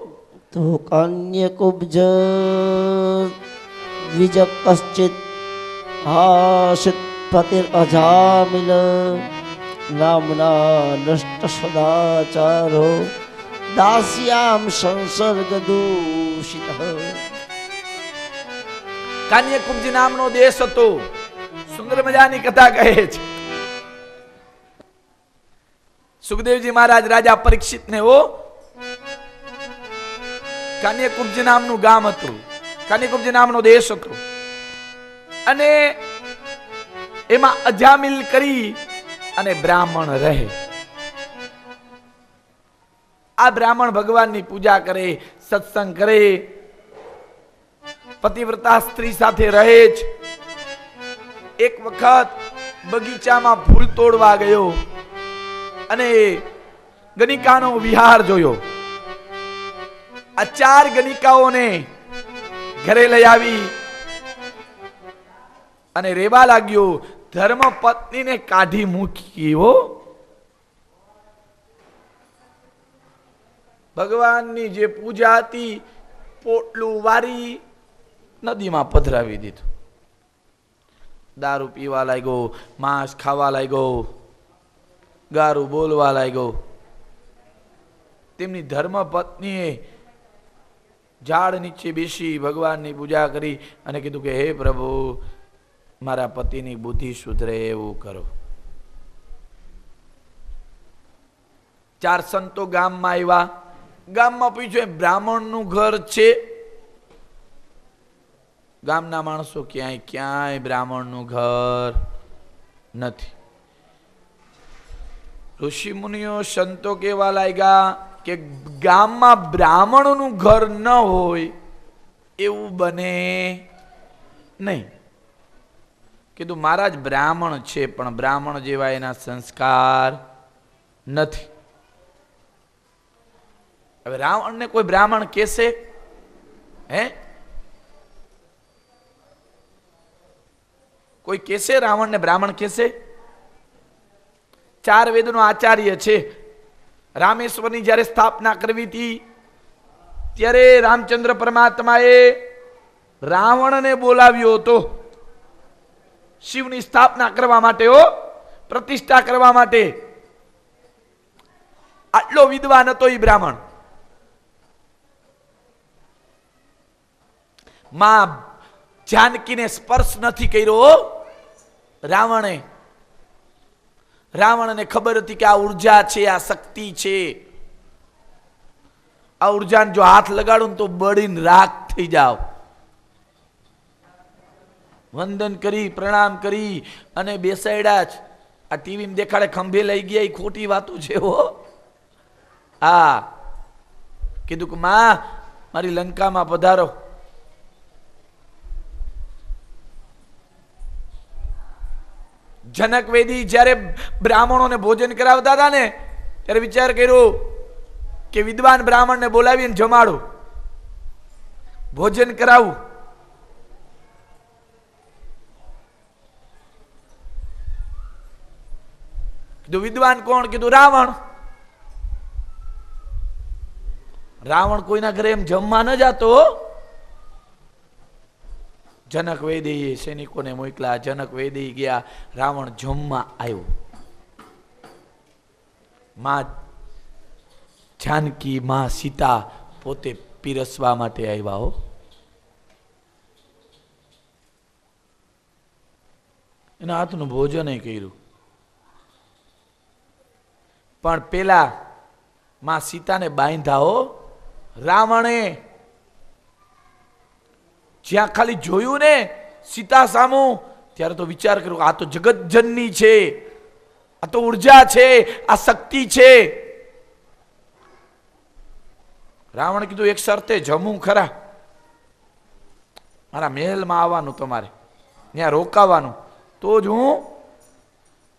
તો કન્ય કુબ્જ દ્વિજ કશ્ચિત આશિત પતિર અજામિલ નામના નષ્ટ સદાચારો દાસ્યામ સંસર્ગ દૂષિત. કાન્યકુબ્જ નામનો દેશ હતો. સુંદર મજાની કથા કહે છે. સુખદેવજી મહારાજ રાજા પરીક્ષિત ને કાન્યકુબ્જ નામનું ગામ હતું, કાન્યકુબ્જ નામનો દેશ હતો, અને એમાં અજામિલ કરી અને બ્રાહ્મણ રહે. આ બ્રાહ્મણ ભગવાનની પૂજા કરે, સત્સંગ કરે, પતિવ્રતા સ્ત્રી સાથે રહે જ. એક વખત બગીચામાં ફૂલ તોડવા ગયો અને ગણિકાનો વિહાર જોયો. આ 4 ગણિકાઓને ઘરે લઈ આવી અને રેવા લાગ્યો. ધર્મ પત્નીને કાઢી મૂકી. હો, ભગવાનની જે પૂજા હતી પોટલું વારી નદીમાં પધરાવી દીધું. દારૂ પીવા લાગ્યો, માંસ ખાવા લાગ્યો, ગારું બોલવા લાગ્યો. તેમની ધર્મ પત્નીએ ઝાડ નીચે બેસી ભગવાનની પૂજા કરી અને કીધું કે હે પ્રભુ, મારા પતિની બુદ્ધિ સુધરે એવું કરો. 4 સંતો ગામમાં આવ્યા. ગામમાં પૂછ્યું બ્રાહ્મણનું ઘર છે? ગામના માણસો ક્યાંય બ્રાહ્મણનું ઘર નથી. ઋષિ મુનિઓ સંતો કેવા લાગ્યા કે ગામમાં બ્રાહ્મણનું ઘર ન હોય એવું બને નહીં. કીધું મહારાજ બ્રાહ્મણ છે પણ બ્રાહ્મણ જેવા એના સંસ્કાર નથી. હવે રાવણને કોઈ બ્રાહ્મણ કહેશે? હે, કોઈ કહેશે રાવણને બ્રાહ્મણ કહેશે? 4 વેદનો આચાર્ય છે. રામેશ્વરની જ્યારે સ્થાપના કરવી હતી ત્યારે રામચંદ્ર પરમાત્માએ રાવણને બોલાવ્યો હતો શિવની સ્થાપના કરવા માટે, પ્રતિષ્ઠા કરવા માટે. આટલો વિદ્વાન હતો એ બ્રાહ્મણ. માં જાનકીને સ્પર્શ નથી કર્યો રાવણે. રાવણને ખબર હતી કે આ ઉર્જા છે, આ શક્તિ છે. આ ઉર્જાને જો હાથ લગાડું તો બળીને રાખ થઈ જાવ. વંદન કરી, પ્રણામ કરી અને બેસાડ્યા જ. આ ટીવી દેખાડે ખંભે લઈ ગયા, એ ખોટી વાતો છે. હા, કીધું કે માં મારી લંકામાં પધારો. જનક વેદી જ્યારે બ્રાહ્મણોને ભોજન કરાવતા હતા ને ત્યારે વિચાર કર્યો કે વિદ્વાન બ્રાહ્મણને બોલાવીને જમાડું, ભોજન કરાવું. કીધું વિદ્વાન કોણ? કીધું રાવણ. રાવણ કોઈના ઘરે એમ જમવા ન જાતો. જનક વૈદેહીએ સૈનિકોને મોકલા. જનક વૈદેહી ગયા, રાવણ જમવા આવ્યો. માં જાનકી, માં સીતા પોતે પીરસવા માટે આવ્યા. હો, એના હાથનું ભોજન કર્યું. પણ પેલા માં સીતાને બાંધ્યા. હો, રાવણે જ્યાં ખાલી જોયું ને સીતા સામું, ત્યારે તો વિચાર કર્યો આ તો જગતજનની છે, આ તો ઉર્જા છે, આ શક્તિ છે. રાવણ કીધું એક શરતે જમું ખરા, મારા મહેલમાં આવવાનું, તમારે ત્યાં રોકાવાનું, તો જ હું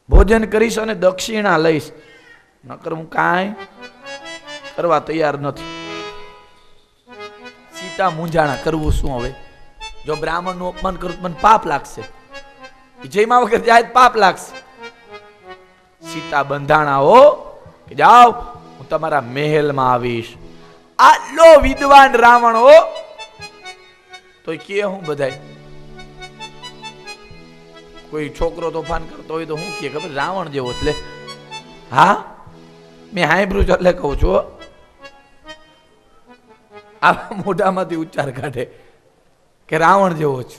ભોજન કરીશ અને દક્ષિણા લઈશ, નકર હું કાંઈ કરવા તૈયાર નથી. સીતા મૂંઝાણા, કરવું શું હવે? જો બ્રાહ્મણનું અપમાન કરું તો મને પાપ લાગશે, જયમાં વગર જાય પાપ લાગશે. સીતા બંધાણા. હો કે જાઓ, હું તમારા મહેલમાં આવીશ. આટલો વિદ્વાન રાવણ. હો તો કે હું બધાય કોઈ છોકરો તોફાન કરતો હોય તો હું કે ખબર, રાવણ જેવો. એટલે હા, મેં હાંભળ્યું એટલે કહું છું. આ મોઢામાંથી ઉચ્ચાર કાઢે કે રાવણ જેવો છે.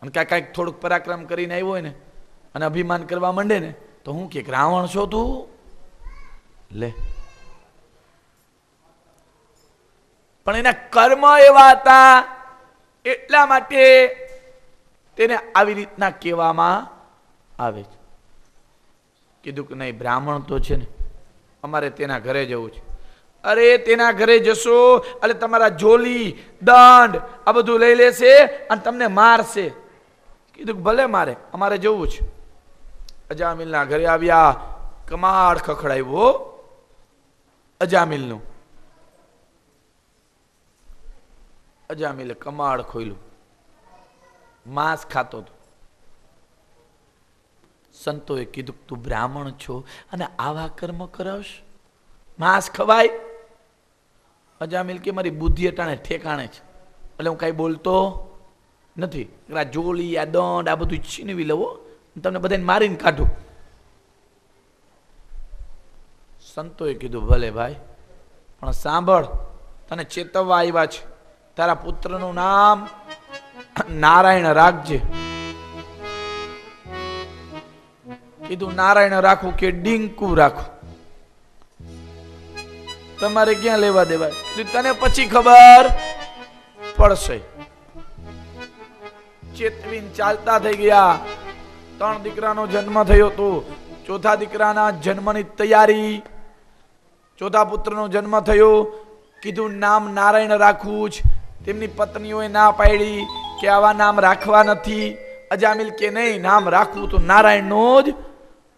અને કાંઈક થોડુંક પરાક્રમ કરીને આવ્યો હોય ને અને અભિમાન કરવા માંડે ને તો હું કે રાવણ છો તું? લે, પણ એના કર્મ એવા હતા એટલા માટે તેને આવી રીતના કહેવામાં આવે છે. કીધું કે નહીં, બ્રાહ્મણ તો છે ને, અમારે તેના ઘરે જવું છે. અરે તેના ઘરે જશો એટલે તમારા જોલી દંડ આ બધું લઈ લેશે અને તમને મારશે. કીધું ભલે મારે, અમારે જવું છે. અજામિલના ઘરે આવ્યા, કમાડ ખખડાવ્યો અજામિલનું. અજામિલે કમાડ ખોલ્યું, માંસ ખાતો હતો. સંતોએ કીધું તું બ્રાહ્મણ છો અને આવા કર્મ કરાવશ, માંસ ખવાય? અજામિલ કે મારી બુદ્ધિ અટાણે ઠેકાણે છે એટલે હું કાંઈ બોલતો નથી. આ જોલી આ દંડ આ બધું છીનવી લવો, તમને બધાને મારીને કાઢું. સંતોએ કીધું ભલે ભાઈ, પણ સાંભળ, તને ચેતવવા આવ્યા છે. તારા પુત્રનું નામ નારાયણ રાખજે. કીધું નારાયણ રાખું કે ડિંકુ રાખું, તમારે ક્યાં લેવા દેવાય? તને પછી ખબર પડશે. ચેતવીને ચાલતા થઈ ગયા. 3 દીકરાનો જન્મ થયો હતો. ચોથા દીકરાના જન્મની તૈયારી, ચોથા પુત્રનો જન્મ થયો. કીધું નામ નારાયણ રાખવું જ. તેમની પત્નીઓએ ના પાડી કે આવા નામ રાખવા નથી. અજામિલ કે નહીં, નામ રાખવું તો નારાયણનું જ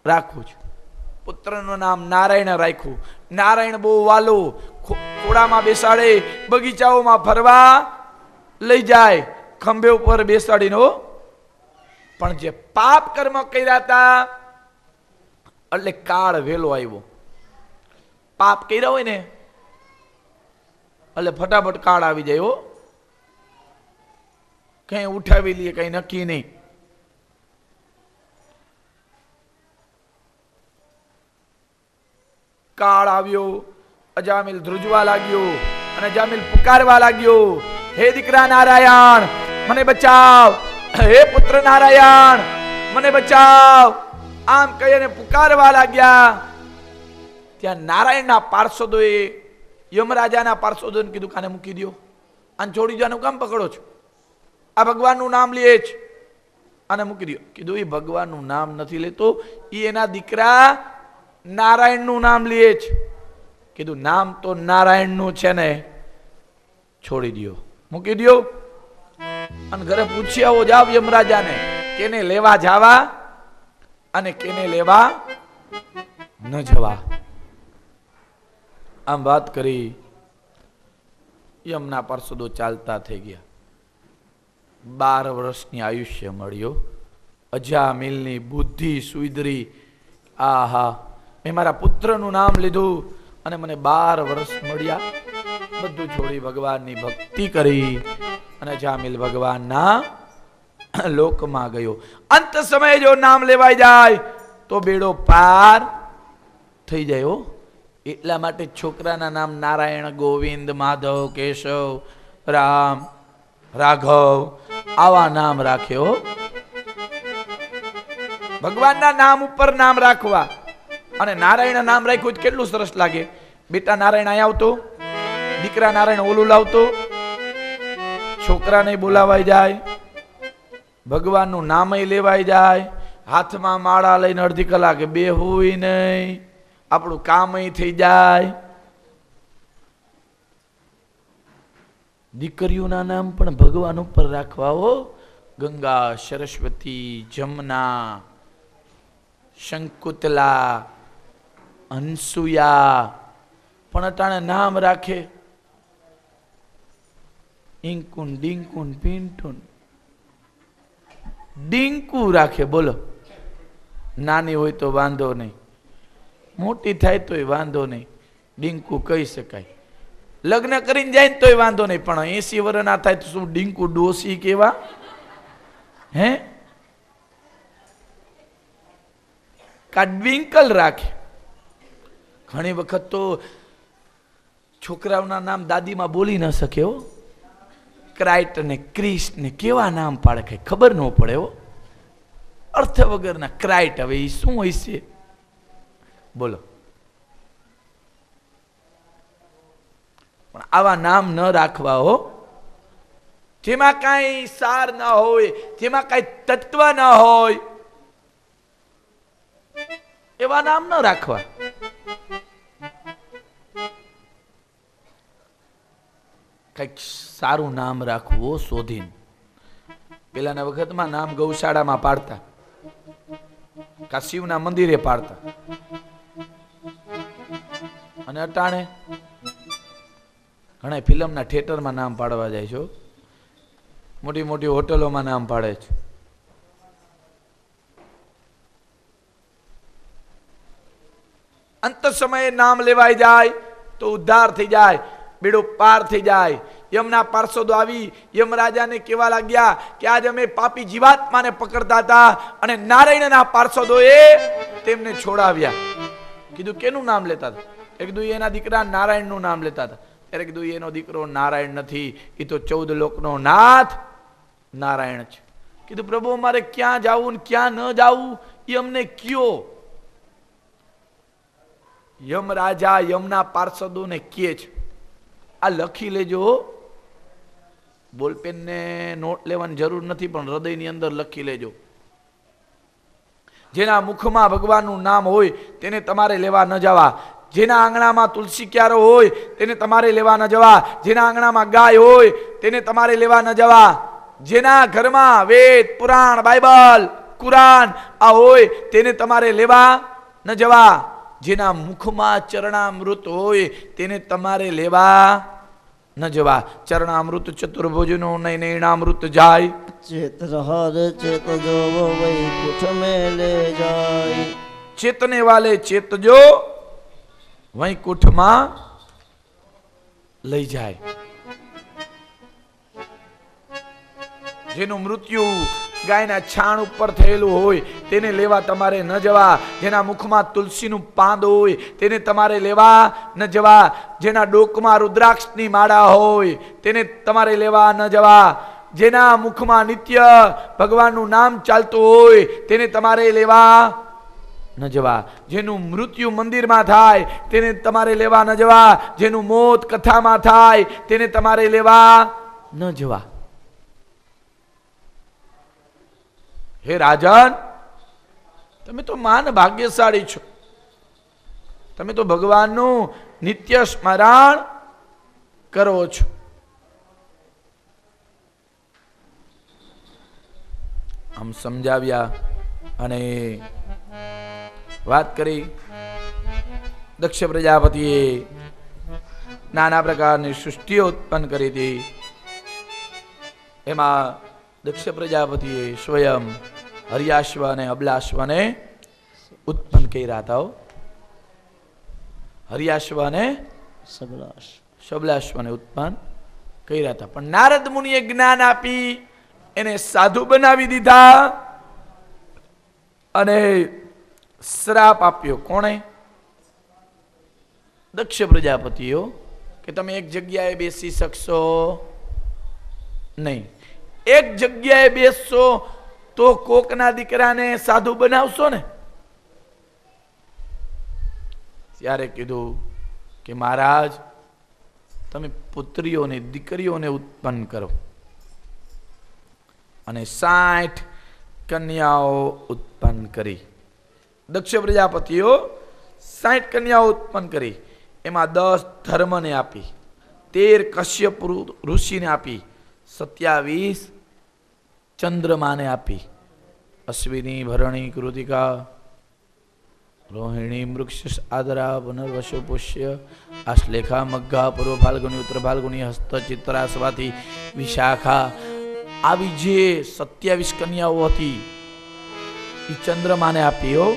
રાખવું છે. પુત્રનું નામ નારાયણ રાખ્યું. નારાયણ બહુ વાલો, ખોડામાં બેસાડે, બગીચાઓમાં ફરવા લઈ જાય, ખંભે ઉપર બેસાડીને. પણ જે પાપ કર્મ કર્યા હતા એટલે કાળ વેલો આવ્યો. પાપ કર્યા હોય ને એટલે ફટાફટ કાળ આવી જાય. હો, કઈ ઉઠાવી લઈએ કઈ નક્કી નહીં. કાળ આવ્યો. અજામિલ ધ્રુજવા લાગ્યો અને અજામિલ પુકારવા લાગ્યો, હે દીકરા નારાયણ મને બચાવ, હે પુત્ર નારાયણ મને બચાવ. આમ કહીને પુકારવા લાગ્યા. ત્યાં નારાયણના પાર્ષદોએ યમરાજાના પાર્ષદોને કીધું કાને મૂકી દો, આને છોડી જવાનું કામ પકડો છો? આ ભગવાનનું નામ લે છે, આને મૂકી દો. કીધું એ ભગવાનનું નામ નથી લેતો, એ એના દીકરા નારાયણનું નામ લે છે. કીધું નામ તો નારાયણનું છે ને, છોડી દો, મૂકી દો. અને ઘરે પૂછી આવો જાવ યમરાજાને, કેને લેવા જાવા અને કેને લેવા ન જવા. આમ વાત કરી. યમના પાર્ષદો ચાલતા થઈ ગયા. 12 વર્ષની આયુષ્ય મળ્યો. અજામિલની બુદ્ધિ સુધરી. આહા, મેં મારા પુત્રનું નામ લીધું અને મને 12 વર્ષ મળ્યા. બધું છોડી ભગવાનની ભક્તિ કરી અને જામિલ ભગવાનના લોકમાં ગયો. અંત સમયે જો નામ લેવાઈ જાય તો બેડો પાર થઈ જાય હો. એટલા માટે છોકરાના નામ નારાયણ, ગોવિંદ, માધવ, કેશવ, રામ, રાઘવ આવા નામ રાખ્યો. ભગવાનના નામ ઉપર નામ રાખવા. અને નારાયણ નામ રાખ્યું તો કેટલું સરસ લાગે. બેટા નારાયણ અહીંયા આવતો, દીકરા નારાયણ ઓલું લાવતો, છોકરાને બોલાવાઈ જાય, ભગવાનનું નામય લેવાઈ જાય, હાથમાં માળા લઈને અડધી કલાકે બેહુય નહીં, આપણું કામય થઈ જાય. દીકરીઓના નામ પણ ભગવાન ઉપર રાખવા હો. ગંગા, સરસ્વતી, જમના, શંકુતલા, હંસુયા પણ અટાણે નામ રાખે ઇંકુન, ડિંકુન, પિન્ટુન. ડિંકુ રાખે. બોલો, નાની હોય તો વાંધો નહીં, મોટી થાય તોય વાંધો નહીં, ડિંકુ કહી શકાય. લગ્ન કરીને જાય તોય વાંધો નહીં, પણ 80 વર્ષ ના થાય તો શું ડિંકુ ડોસી કેવા? હે કાડવિંકલ રાખે. ઘણી વખત તો છોકરાઓના નામ દાદીમાં બોલી ન શકે હો. ક્રાઇટ ને ક્રિસ ને કેવા નામ પાડે કઈ ખબર ન પડે હો. અર્થ વગરના ક્રાઇટ. હવે એ શું હોય છે બોલો? પણ આવા નામ ન રાખવા હો, જેમાં કાંઈ સાર ન હોય, જેમાં કાંઈ તત્વ ન હોય, એવા નામ ન રાખવા. કઈક સારું નામ રાખવું શોધીને. પેલાના વખતમાં નામ ગૌશાળામાં પાડતા, કા શિવના મંદિરે પાડતા. અને અટાણે ઘણા ફિલ્મના થિયેટરમાં નામ પાડવા જાય છે, મોટી મોટી હોટલોમાં નામ પાડે છે. અંત સમયે નામ લેવાઈ જાય તો ઉદ્ધાર થઈ જાય, બેડો પાર થઈ જાય. યમના પાર્ષદો આવી યમરાજાને કહેવા લાગ્યા કે આજ અમે પાપી જીવાત્માને પકડતા હતા અને નારાયણના પાર્ષદોએ તેમને છોડાવ્યા. કીધું કેનું નામ લેતા હતા? કીધું એના દીકરા નારાયણનું નામ લેતા હતા. ત્યારે કીધું એનો દીકરો નારાયણ નથી, એ તો 14 લોકનો નાથ નારાયણ છે. કીધું પ્રભુ અમારે ક્યાં જવું ને ક્યાં ન જવું એ અમને કયો. યમરાજા યમના પાર્ષદોને કહે છે, આ લખી લેજો. બોલપેન ને નોટ લેવાની જરૂર નથી, પણ હૃદયની અંદર લખી લેજો. જેના મુખમાં ભગવાનનું નામ હોય તેને તમારે લેવા ન જવા. જેના આંગણામાં તુલસી ક્યારો હોય તેને તમારે લેવા ન જવા. જેના આંગણામાં ગાય હોય તેને તમારે લેવા ન જવા. જેના ઘરમાં વેદ, પુરાણ, બાઇબલ, કુરાન આ હોય તેને તમારે લેવા ન જવા. જેના મુખમાં ચરણામૃત હોય તેને તમારે લેવા ન જવા. ચરણામૃત ચતુર્ભુજનો નૈણામૃત જાય. ચેત રહર ચેત જો વૈકુંઠ में ले जाय. ચેતને વાલે ચેતજો, વૈકુંઠમાં લઈ જાય. જેનું મૃત્યુ ગાયના છાણ ઉપર થયેલું હોય તેને લેવા તમારે ન જવા. જેના મુખમાં તુલસીનું પાંદ હોય તેને તમારે લેવા ન જવા. જેના ડોકમાં રુદ્રાક્ષની માળા હોય તેને તમારે લેવા ન જવા. જેના મુખમાં નિત્ય ભગવાનનું નામ ચાલતું હોય તેને તમારે લેવા ન જવા. જેનું મૃત્યુ મંદિરમાં થાય તેને તમારે લેવા ન જવા. જેનું મોત કથામાં થાય તેને તમારે લેવા ન જવા. હે રાજન, તમે તો માન ભાગ્યશાળી છો. તમે તો ભગવાનનું નિત્ય સ્મરણ કરો છો. આમ સમજાવ્યા અને વાત કરી. દક્ષ પ્રજાપતિએ નાના પ્રકારની સૃષ્ટિઓ ઉત્પન્ન કરી હતી. એમાં દક્ષ પ્રજાપતિએ સ્વયં હરિયાશ્વ અને અબલાશ્વને ઉત્પન્ન કર્યા હતા. હરિયાશ્વ અને સબલાશ. સબલાશ્વને ઉત્પન્ન કર્યા હતા. પણ નારદ મુનિએ જ્ઞાન આપી એને સાધુ બનાવી દીધા અને શ્રાપ આપ્યો. કોણે? દક્ષ પ્રજાપતિઓ, કે તમે એક જગ્યાએ બેસી શકશો નહીં. એક જગ્યાએ બેસશો તો કોકના દીકરાને સાધુ બનાવશો ને. ત્યારે કીધું કે મહારાજ, તમે પુત્રીઓને દીકરીઓને ઉત્પન્ન કરો. અને 60 કન્યાઓ ઉત્પન્ન કરી. દક્ષ પ્રજાપતિઓ 60 કન્યાઓ ઉત્પન્ન કરી. એમાં 10 ધર્મને આપી, 13 કશ્યપ ઋષિને આપી, 27 ચંદ્રમાને આપી. અશ્વિની, ભરણી, કૃતિકા, રોહિણી, મૃક્ષ, આદરા, પુનર્વસુ, પુષ્ય, આશ્લેષા, મગ્ગા, પૂર્વ ફાલ્ગુની, ઉત્તર ફાલ્ગુની, હસ્ત, ચિત્રા, સ્વાતિ, વિશાખા, આવી જે 27 કન્યાઓ હતી એ ચંદ્રમાને આપી. હો,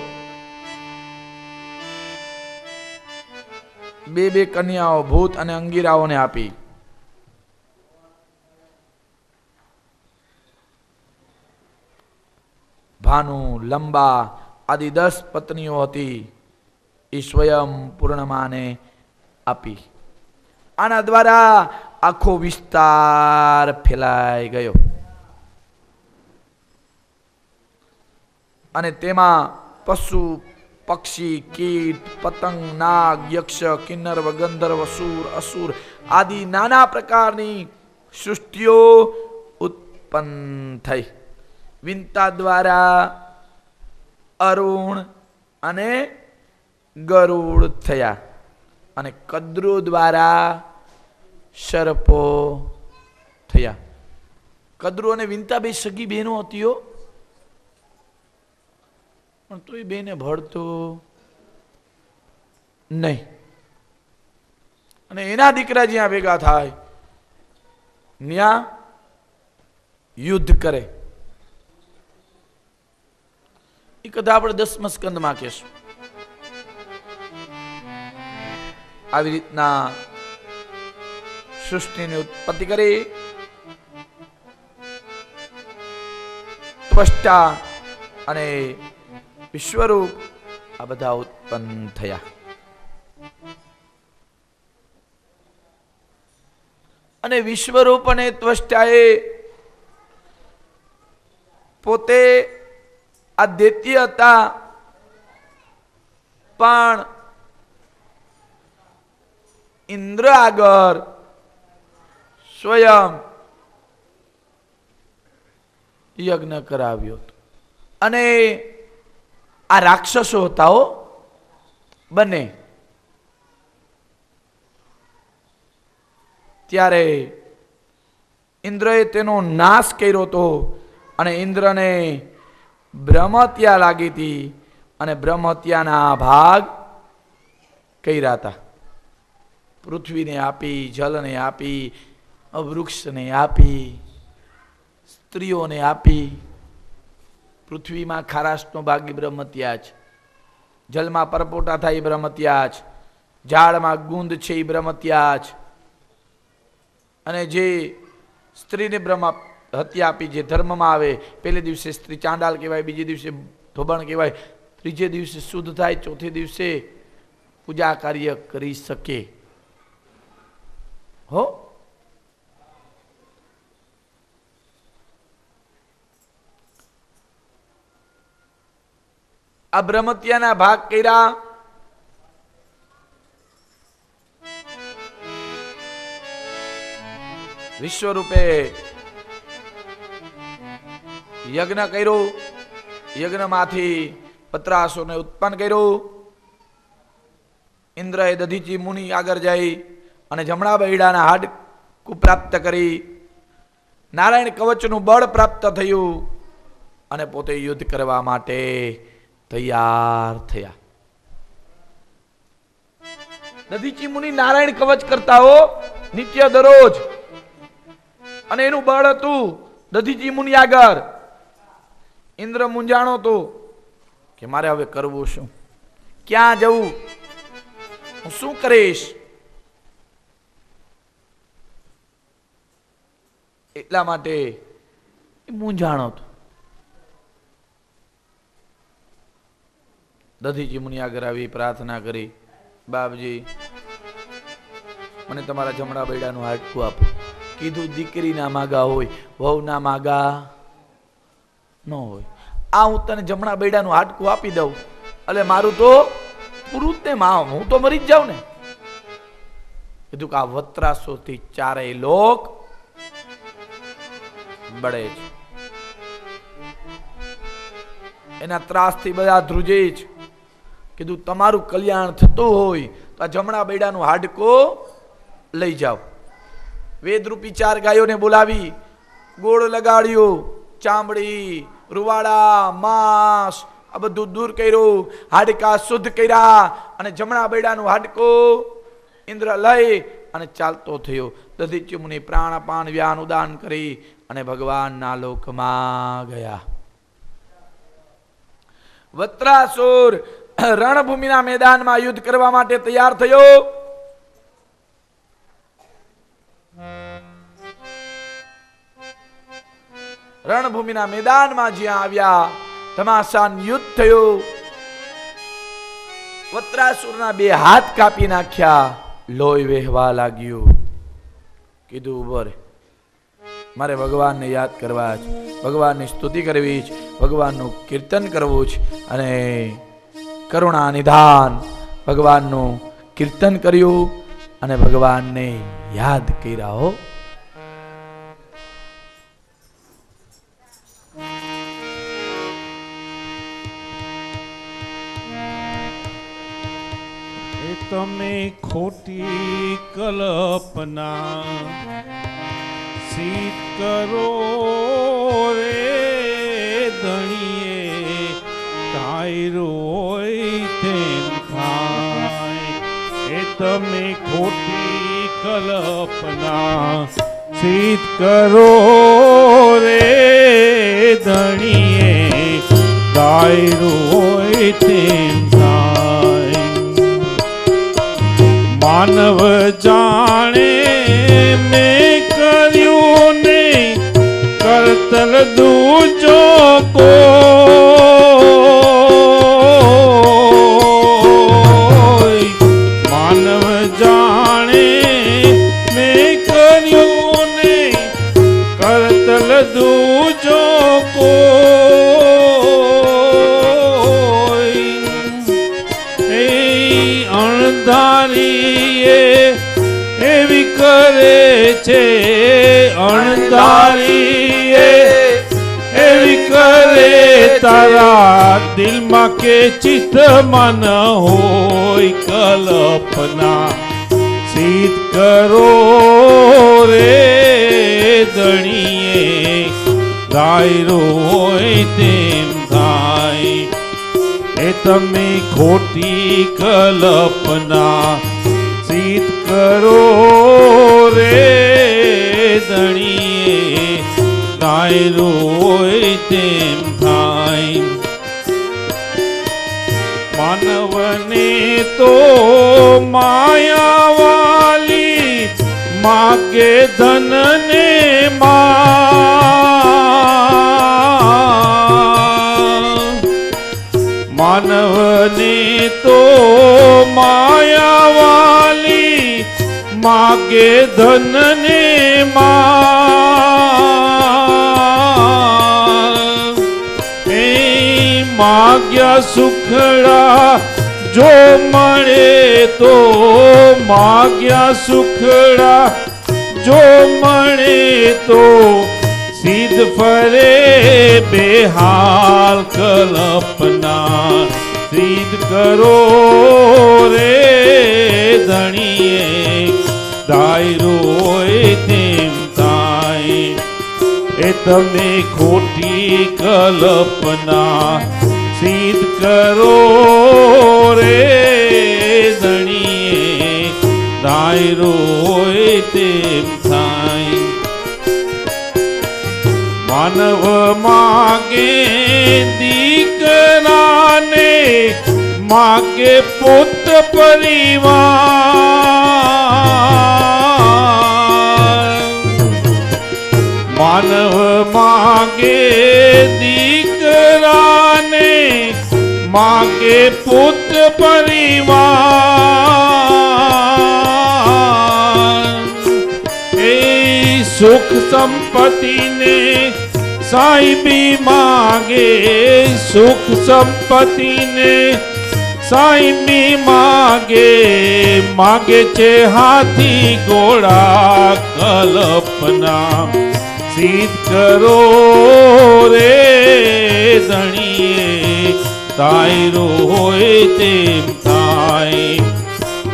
2 કન્યાઓ ભૂત અને અંગીરાઓને આપી. ભાનુ, લંબા આદિ 10 પત્નીઓ હતી એ સ્વયં પૂર્ણમાને આપી. આના દ્વારા આખો વિસ્તાર ફેલાઈ ગયો અને તેમાં પશુ, પક્ષી, કીટ, પતંગ, નાગ, યક્ષ, કિન્નર, ગંધર્વ, સુર, અસુર આદિ નાના પ્રકારની સૃષ્ટિઓ ઉત્પન્ન થઈ. વિંતા દ્વારા અરુણ અને ગરુડ થયા અને કદ્રુ દ્વારા સર્પો થયા. કદ્રુ અને વિંતા બે સગી બહેનો હતી, પણ તો એ બેને ભળતું નહીં. અને એના દીકરા જ્યાં ભેગા થાય ત્યાં યુદ્ધ કરે. એ કથા આપણે 10મા સ્કંદમાં કહેશું. આવી રીતના સૃષ્ટિની ઉત્પત્તિ કરી ત્વષ્ટા અને વિશ્વરૂપ આ બધા ઉત્પન્ન થયા. અને વિશ્વરૂપ અને ત્વષ્ટાએ પોતે આ દૈત્ય હતા, પણ ઇન્દ્ર આગળ સ્વયં યજ્ઞ કરાવ્યો હતો. અને આ રાક્ષસો હતા બને. ત્યારે ઇન્દ્રએ તેનો નાશ કર્યો હતો અને ઇન્દ્રને બ્રહ્મત્યા લાગી હતી અને બ્રહ્મત્યાના ભાગ કર્યા હતા. પૃથ્વીને આપી, જલને આપી, વૃક્ષને આપી, સ્ત્રીઓને આપી. પૃથ્વીમાં ખારાશનો ભાગ બ્રહ્મત્યા છે, જલમાં પરપોટા થાય એ બ્રહ્મત્યા છે, ઝાડમાં ગુંદ છે એ બ્રહ્મત્યા છે. અને જે સ્ત્રીને બ્રહ્મ હત્યા આપી, જે ધર્મમાં આવે, પહેલે દિવસે સ્ત્રી ચાંડાલ કહેવાય, બીજે દિવસે ધોબણ કહેવાય, ત્રીજે દિવસે શુદ્ધ થાય, ચોથે દિવસે પૂજા કાર્ય કરી શકે. હો, આ બ્રહ્મત્યાના ભાગ કર્યા. વિશ્વરૂપે યજ્ઞ કર્યું, યજ્ઞમાંથી પત્રાસોને ઉત્પન્ન કર્યું. ઇન્દ્રએ દધીચી મુનિ આગળ જઈ અને જમણા બૈડાના હાડકું પ્રાપ્ત કરી. નારાયણ કવચનું બળ પ્રાપ્ત થયું અને પોતે યુદ્ધ કરવા માટે તૈયાર થયા. દધીચી મુનિ નારાયણ કવચ કરતા હો નિત્ય દરરોજ, અને એનું બળ હતું દધીચી મુનિ આગળ. ઇન્દ્ર મૂંઝાણો તો કે મારે હવે કરવું શું, ક્યાં જવું, હું શું કરીશ? એટલા માટે મૂંઝાણો હતો. દધીજી મુનિ આગળ આવી પ્રાર્થના કરી, બાપજી મને તમારા જમણા બૈડાનું હાડકું આપો. કીધું દીકરી ના માગા હોય, વહુ ના માગા ન હોય. આ હું તને જમણા બૈડાનું હાડકું આપી દઉં એટલે મારું તો પૂરું જ ને, હું તો મરી જ જાઉં ને. કીધું કે આ વત્રાસોથી ચારેય લોક બળે છે, એના ત્રાસથી બધા ધ્રુજે છે. કીધું તમારું કલ્યાણ થતું હોય તો આ જમણા બૈડાનું હાડકો લઈ જાઓ. વેદરૂપી 4 ગાયોને બોલાવી, ગોળ લગાડ્યો, ચામડી, રૂવાડા, માંસ આ બધું દૂર કર્યું, હાડકા શુદ્ધ કર્યા અને જમણા બૈડાનું હાડકો ઇન્દ્ર લઈ અને ચાલતો થયો. દધીચી મુનિ પ્રાણાપાન વ્યાન ઉદાન કરી અને ભગવાનના લોકમાં ગયા. વત્રાસુર રણભૂમિના મેદાનમાં યુદ્ધ કરવા માટે તૈયાર થયો. રણભૂમિના મેદાનમાં જ્યાં આવ્યા ધમાસાન યુદ્ધ થયું. વત્રાસુરના 2 હાથ કાપી નાખ્યા, લોહી વહેવા લાગ્યું. કીધું ઉભો રે, મારે ભગવાનને યાદ કરવા છે, ભગવાનની સ્તુતિ કરવી છે, ભગવાનનું કીર્તન કરવું છે. અને કરુણા નિધાન ભગવાનનું કીર્તન કર્યું અને ભગવાનને યાદ કર્યા. હો તમે ખોટી કલ્પના સિદ્ધ કરો રે ધણીએ, તાયરો હોય તેમ થાય. એ તમે ખોટી કલ્પના સિદ્ધ કરો રે ધણીએ, તાયરો હોય તેમ થાય. માનવ જાણે મેં કર્યું નહીં, કરતલ દૂજો કોઈ. માનવ જાણે મેં કર્યું નહીં, કરતલ દૂજો કોઈ. એ અણધારી એવી કરે છે, અણધારી એવી કરે, તારા દિલમાં કે ચિત્તમાં ન હોય કલ્પના સિદ્ધ કરો રે ધણીએ, દાયરો હોય તેમ થાય. એ તમે ખોટી કલ્પના સિદ્ધ કરો રે ધણીએ, દાયરો હોય તેમ થાય. માનવને તો માયાવાલી માગે ધનને માનવને તો માયાવાલી માગે ધનને એ માગ્યા સુખડા જો મળે તો, માગ્યા સુખડા જો મળે તો, સિદ્ધ ફરે બેહાલ કલ્પના સિદ્ધ કરો રે ધણીએ, દાયરો હોય તેમ થાય. એ તમે ખોટી કલ્પના સિદ્ધ કરો રે ધણીએ, દાયરો હોય તેમ થાય. માનવ માગે દીકરાને, માગે પુત્ર પરિવાર, માગે પુત્ર પરિવાર એ સુખ સંપત્તિ ને સાહેબી માગે સુખ સંપત્તિ ને સાહેબી માગે છે હાથી ઘોડા કલ્પના સિદ્ધ કરો રે ધણીએ તાયરો હોય તેમ થાય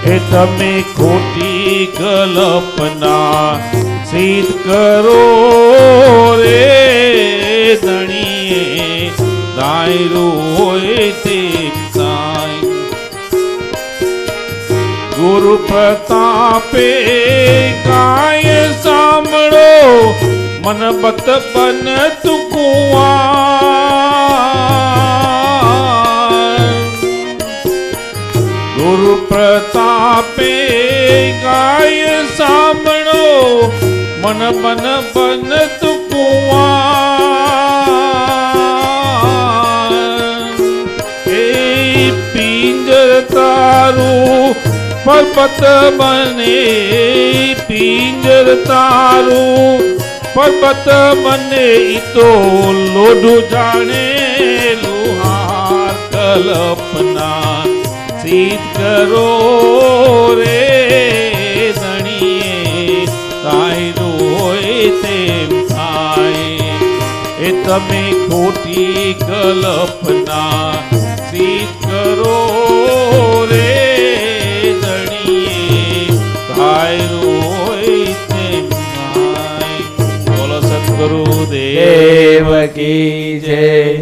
એ તમે ખોટી કલ્પના સિદ્ધ કરો રે ધણીએ તાયરો હોય તેમ થાય ગુરુ પ્રતાપે ગાય સાંભળો મન બત બન તુકુઆ ગુરુ પ્રતાપે ગાય સાંભળો મન બન બન તુકુઆ એ પિંજર તારું પર્વત બને પિંજર તારું પર્વત બને ઈ તો લોઢું જાણે લુહાર કલ્પના સિદ્ધ કરો રે ધણીએ તાયરું હોય તેમ થાય એ તમે ખોટી કલ્પના સિદ્ધ કરો રે દેવ કી જય.